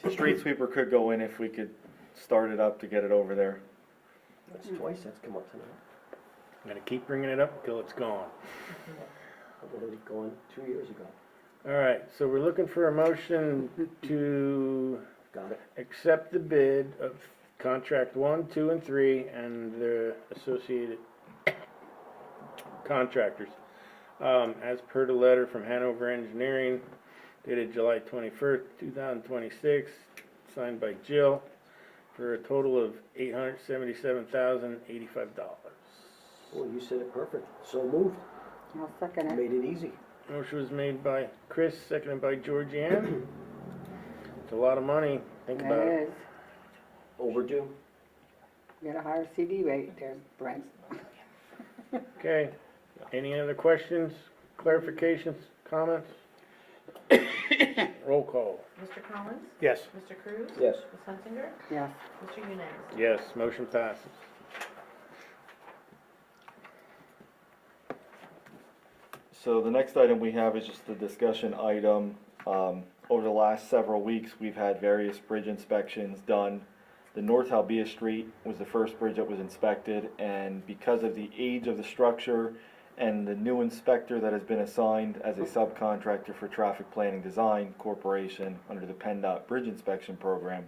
Street sweeper could go in if we could start it up to get it over there. That's twice that's come up tonight. I'm gonna keep bringing it up until it's gone. I wanted it going 2 years ago. All right, so we're looking for a motion to Got it. accept the bid of contract 1, 2, and 3 and the associated contractors. As per the letter from Hanover Engineering dated July 21st, 2026, signed by Jill, for a total of $877,085. Well, you said it perfect. So moved. I'll second it. Made it easy. Motion was made by Chris, seconded by Georgianne. It's a lot of money, think about It it. is. Overdue. You got a higher CD rate there, Brent. Okay, any other questions, clarifications, comments? Roll call. Mr. Collins? Yes. Mr. Cruz? Yes. Ms. Hunsinger? Yes. Mr. Yunus? Yes, motion passes. So the next item we have is just a discussion item. Over the last several weeks, we've had various bridge inspections done. The North Halbia Street was the first bridge that was inspected, and because of the age of the structure and the new inspector that has been assigned as a subcontractor for Traffic Planning Design Corporation under the PennDOT Bridge Inspection Program,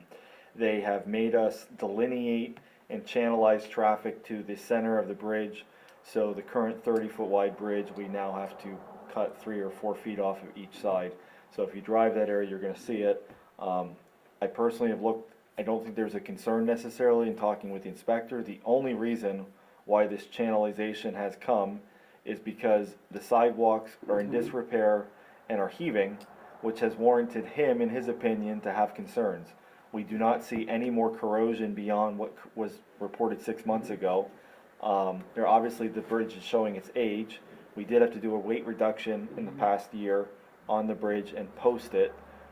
they have made us delineate and channelize traffic to the center of the bridge. So the current 30-foot wide bridge, we now have to cut 3 or 4 feet off of each side. So if you drive that area, you're gonna see it. I personally have looked, I don't think there's a concern necessarily in talking with the inspector. The only reason why this channelization has come is because the sidewalks are in disrepair and are heaving, which has warranted him, in his opinion, to have concerns. We do not see any more corrosion beyond what was reported 6 months ago. There obviously the bridge is showing its age. We did have to do a weight reduction in the past year on the bridge and post it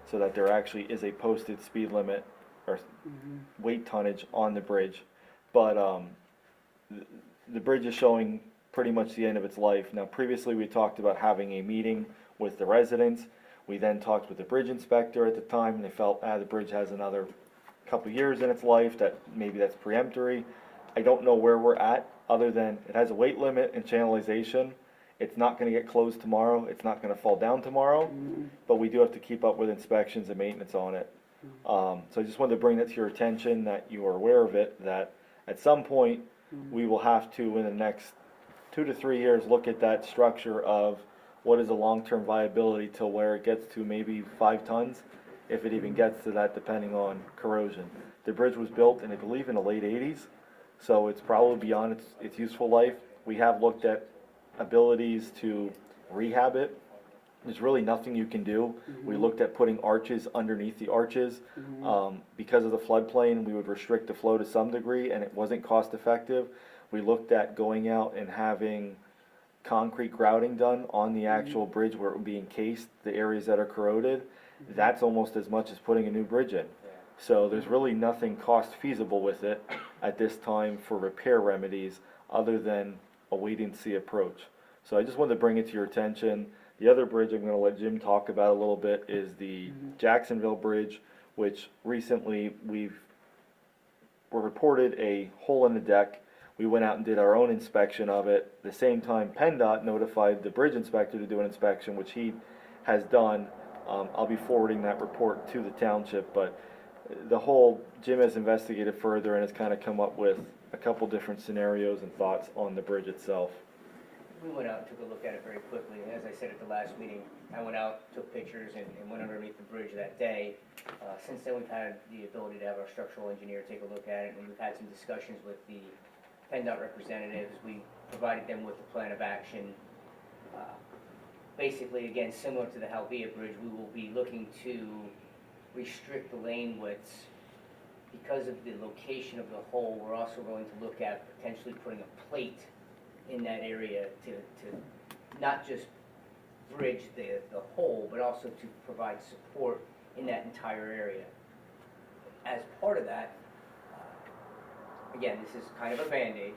so that there actually is a posted speed limit or weight tonnage on the bridge. But the bridge is showing pretty much the end of its life. Now previously we talked about having a meeting with the residents. We then talked with the bridge inspector at the time, and they felt, the bridge has another couple years in its life, that maybe that's preemptory. I don't know where we're at, other than it has a weight limit and channelization. It's not gonna get closed tomorrow, it's not gonna fall down tomorrow, but we do have to keep up with inspections and maintenance on it. So I just wanted to bring that to your attention, that you are aware of it, that at some point, we will have to, in the next 2 to 3 years, look at that structure of what is a long-term viability till where it gets to maybe 5 tons, if it even gets to that, depending on corrosion. The bridge was built in, I believe, in the late 80s, so it's probably beyond its useful life. We have looked at abilities to rehab it. There's really nothing you can do. We looked at putting arches underneath the arches. Because of the floodplain, we would restrict the flow to some degree, and it wasn't cost effective. We looked at going out and having concrete grouting done on the actual bridge where it would be encased, the areas that are corroded. That's almost as much as putting a new bridge in. So there's really nothing cost feasible with it at this time for repair remedies, other than a wait and see approach. So I just wanted to bring it to your attention. The other bridge I'm gonna let Jim talk about a little bit is the Jacksonville Bridge, which recently were reported a hole in the deck. We went out and did our own inspection of it. The same time, PennDOT notified the bridge inspector to do an inspection, which he has done. I'll be forwarding that report to the township, but Jim has investigated further and has kind of come up with a couple different scenarios and thoughts on the bridge itself. We went out and took a look at it very quickly, and as I said at the last meeting, I went out, took pictures, and went underneath the bridge that day. Since then, we've had the ability to have our structural engineer take a look at it, and we've had some discussions with the PennDOT representatives. We provided them with a plan of action. Basically, again, similar to the Halbia Bridge, we will be looking to restrict the lane widths. Because of the location of the hole, we're also going to look at potentially putting a plate in that area to not just bridge the hole, but also to provide support in that entire area. As part of that, again, this is kind of a Band-Aid,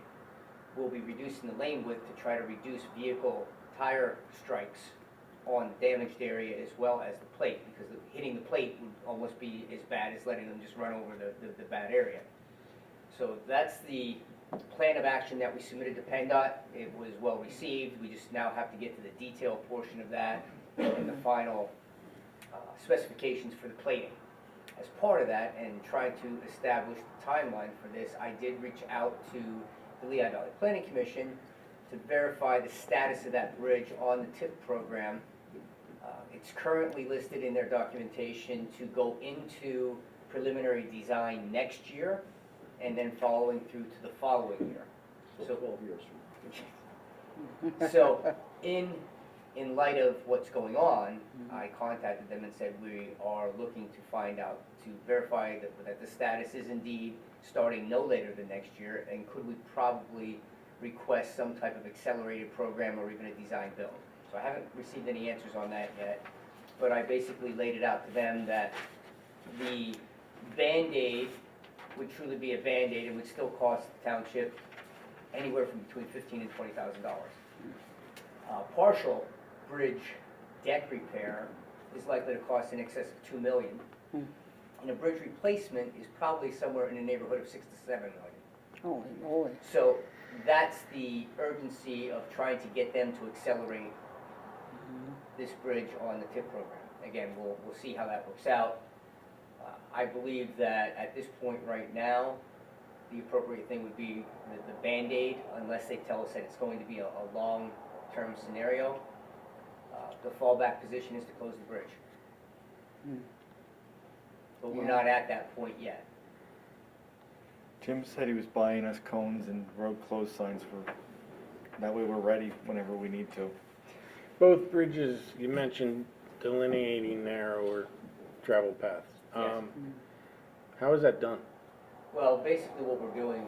we'll be reducing the lane width to try to reduce vehicle tire strikes on the damaged area as well as the plate, because hitting the plate would almost be as bad as letting them just run over the bad area. So that's the plan of action that we submitted to PennDOT. It was well received. We just now have to get to the detailed portion of that and the final specifications for the plating. As part of that, and trying to establish the timeline for this, I did reach out to the Lehigh Valley Planning Commission to verify the status of that bridge on the TIP program. It's currently listed in their documentation to go into preliminary design next year, and then following through to the following year. So 12 years from So, in light of what's going on, I contacted them and said, we are looking to find out, to verify that the status is indeed starting no later than next year, and could we probably request some type of accelerated program or even a design build. So I haven't received any answers on that yet, but I basically laid it out to them that the Band-Aid would truly be a Band-Aid and would still cost the township anywhere from between $15,000 and $20,000. Partial bridge deck repair is likely to cost in excess of $2 million. And a bridge replacement is probably somewhere in the neighborhood of $6 to $7 million. Holy moly. So that's the urgency of trying to get them to accelerate this bridge on the TIP program. Again, we'll see how that works out. I believe that at this point right now, the appropriate thing would be the Band-Aid, unless they tell us that it's going to be a long-term scenario. The fallback position is to close the bridge. But we're not at that point yet. Jim said he was buying us cones and road closed signs for, that way we're ready whenever we need to. Both bridges, you mentioned delineating narrower travel paths. Yes. How is that done? Well, basically what we're doing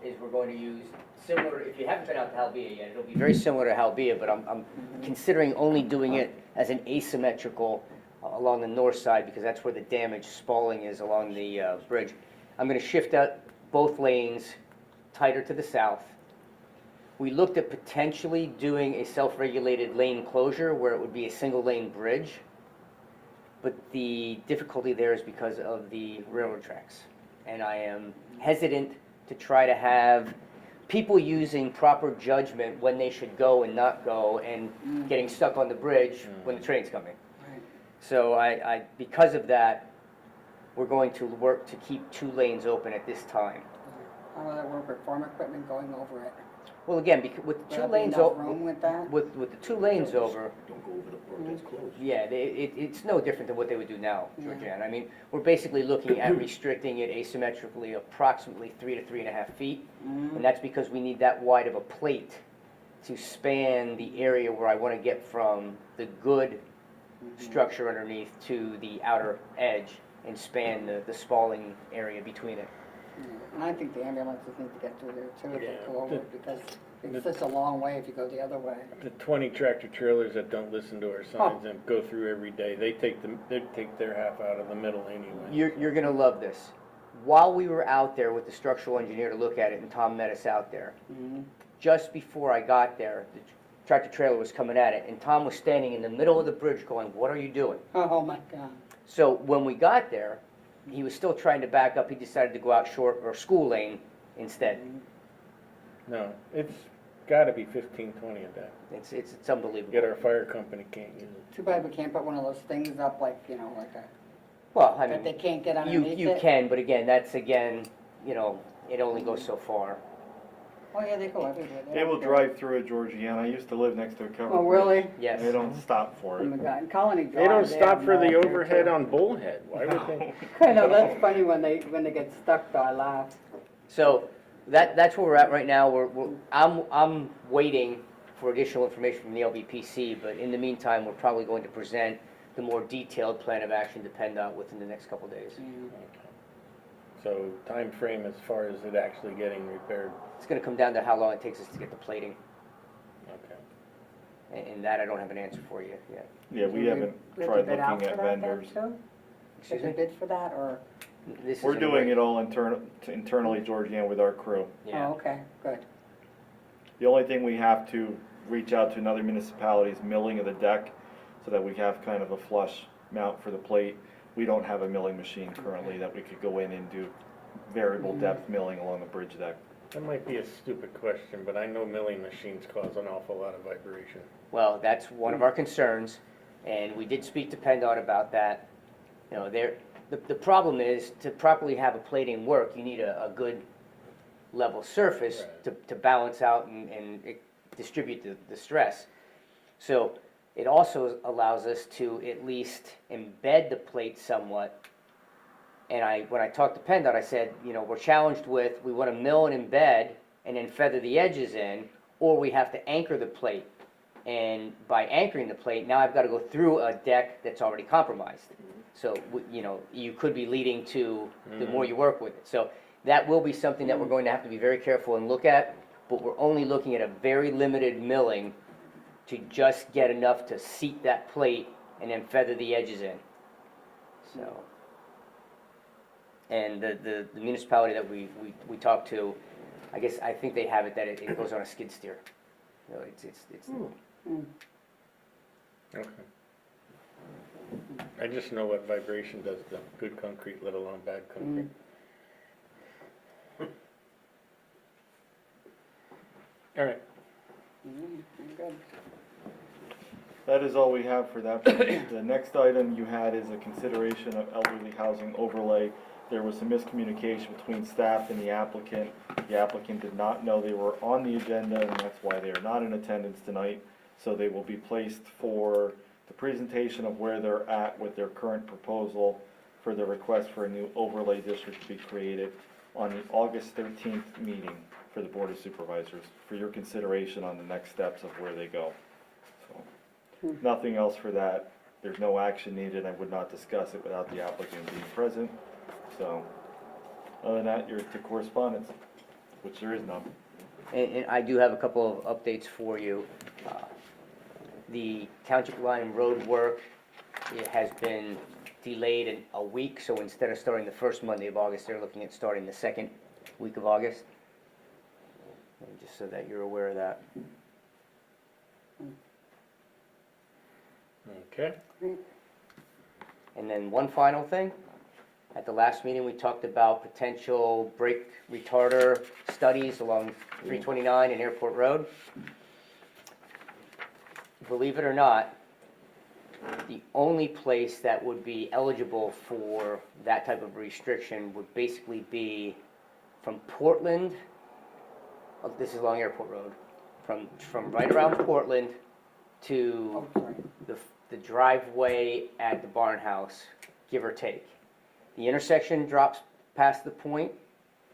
is we're going to use similar, if you haven't been out to Halbia yet, it'll be very similar to Halbia, but I'm considering only doing it as an asymmetrical along the north side, because that's where the damage spalling is along the bridge. I'm going to shift out both lanes tighter to the south. We looked at potentially doing a self-regulated lane closure where it would be a single lane bridge, but the difficulty there is because of the railroad tracks. And I am hesitant to try to have people using proper judgment when they should go and not go, and getting stuck on the bridge when the train's coming. Right. So I because of that, we're going to work to keep 2 lanes open at this time. How will that work with farm equipment going over it? Well, again, with Will the 2 there be lanes enough over, room with that? with the 2 lanes over, Don't go over the part that's closed. yeah, it's no different than what they would do now, Yeah. Georgiana. I mean, we're basically looking at restricting it asymmetrically approximately 3 to 3.5 feet. And that's because we need that wide of a plate to span the area where I want to get from the good structure underneath to the outer edge and span the spalling area between it. Yeah. And I think the ambulances need to get through there too if they Yeah. go over, because it's such a long way if you go the other way. The 20 tractor trailers that don't listen to our signs and go through every day, they take their half out of the middle anyway. You're gonna love this. While we were out there with the structural engineer to look at it, and Tom met us out there, just before I got there, the tractor trailer was coming at it, and Tom was standing in the middle of the bridge going, "What are you doing?" Oh, my God. So when we got there, he was still trying to back up. He decided to go out short or school lane instead. No, it's gotta be 15, 20 a day. It's unbelievable. Yet our fire company can't use it. Too bad we can't put one of those things up like, you know, like a, Well, I that they mean, can't get underneath it. you can, but again, you know, it only goes so far. Oh, yeah, they go everywhere. They will don't care. drive through it, Georgiana. I used to live next to a covered Oh, bridge. really? Yes. They don't stop for Oh, my it. God. In Colony Drive. They don't stop have for them the out there, overhead too. on Bullhead. Why would they? I know, that's funny when they get stuck though, I laugh. So that's where we're at right now. I'm waiting for additional information from the LVPC, but in the meantime, we're probably going to present the more detailed plan of action to PennDOT within the next couple of days. So time frame as far as it actually getting repaired. It's gonna come down to how long it takes us to get the plating, Okay. and that I don't have an answer for you yet. Yeah, we haven't We have to tried bid out looking for at that then, vendors. too? Excuse Should we me? bid for that, or This We're isn't doing great. it all internally, Georgianne, with our crew. Yeah. Oh, okay, good. The only thing we have to reach out to another municipality is milling of the deck, so that we have kind of a flush mount for the plate. We don't have a milling machine currently that we could go in and do variable depth milling along the bridge deck. That might be a stupid question, but I know milling machines cause an awful lot of vibration. Well, that's one of our concerns, and we did speak to PennDOT about that. You know, the problem is, to properly have a plating work, you need a good level surface to balance out and distribute the stress. So it also allows us to at least embed the plate somewhat. And when I talked to PennDOT, I said, you know, we're challenged with, we want to mill and embed and then feather the edges in, or we have to anchor the plate. And by anchoring the plate, now I've got to go through a deck that's already compromised. So, you know, you could be leading to the more you work with it. So that will be something that we're going to have to be very careful and look at, but we're only looking at a very limited milling to just get enough to seat that plate and then feather the edges in. So, and the municipality that we talked to, I think they have it that it goes on a skid steer. You know, it's Okay. I just know what vibration does to good concrete, let alone bad concrete. All right. Good. That is all we have for that. The next item you had is a consideration of elderly housing overlay. There was some miscommunication between staff and the applicant. The applicant did not know they were on the agenda, and that's why they are not in attendance tonight. So they will be placed for the presentation of where they're at with their current proposal for the request for a new overlay district to be created on the August 13th meeting for the Board of Supervisors for your consideration on the next steps of where they go. So, nothing else for that. There's no action needed. I would not discuss it without the applicant being present. So, other than that, you're to correspondence, which there is none. And I do have a couple of updates for you. The Township Line Road work, it has been delayed a week, so instead of starting the first Monday of August, they're looking at starting the second week of August. And just so that you're aware of that. Okay. And then one final thing. At the last meeting, we talked about potential brake retarder studies along 329 and Airport Road. Believe it or not, the only place that would be eligible for that type of restriction would basically be from Portland, this is along Airport Road, from right around Portland to Oh, sorry. the driveway at the barn house, give or take. The intersection drops past the point,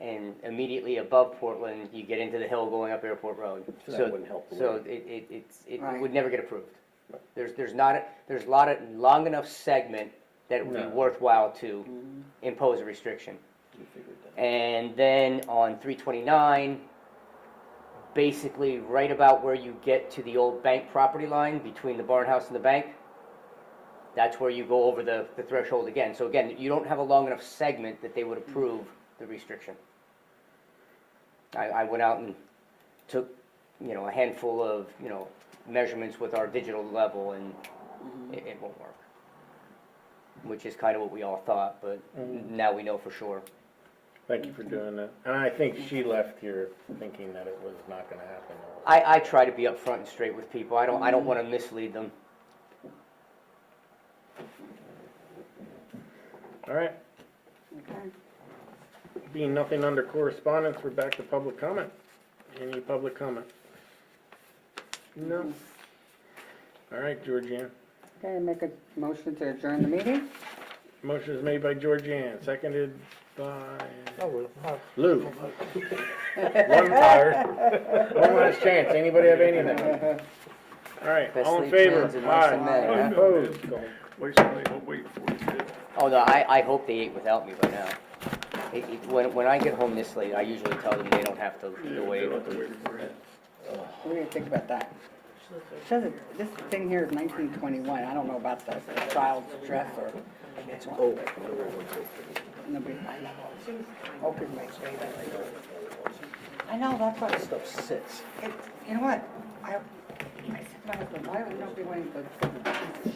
and immedially above Portland, you get into the hill going up Airport Road. So that wouldn't help. So it Right. would never get approved. There's a lot of long enough segment that it would be No. worthwhile to impose a restriction. We figured that. And then on 329, basically right about where you get to the old bank property line between the barn house and the bank, that's where you go over the threshold again. So again, you don't have a long enough segment that they would approve the restriction. I went out and took, a handful of, measurements with our digital level, and it won't work. Which is kind of what we all thought, but now we know for sure. Thank you for doing that. And I think she left here thinking that it was not gonna happen. I try to be upfront and straight with people. I don't want to mislead them. All right, Okay. being nothing under correspondence, we're back to public comment. Any public comment? No? All right, Georgianne. Okay, make a motion to adjourn the meeting? Motion is made by Georgianne, seconded by Oh, Lou. One last chance. Anybody have anything? All right, Best all in laid favor? plans and less than that, Aye. huh? Opposed? Oh, no, I hope they ate without me by now. When I get home this late, I usually tell them they don't have to wait. What do you think about that? It says this thing here is 1921, I don't know about the child's dress or. Oh. nobody, Oakers might say that. I know, that's why this stuff sits. You know what? I said to my husband, why would nobody want to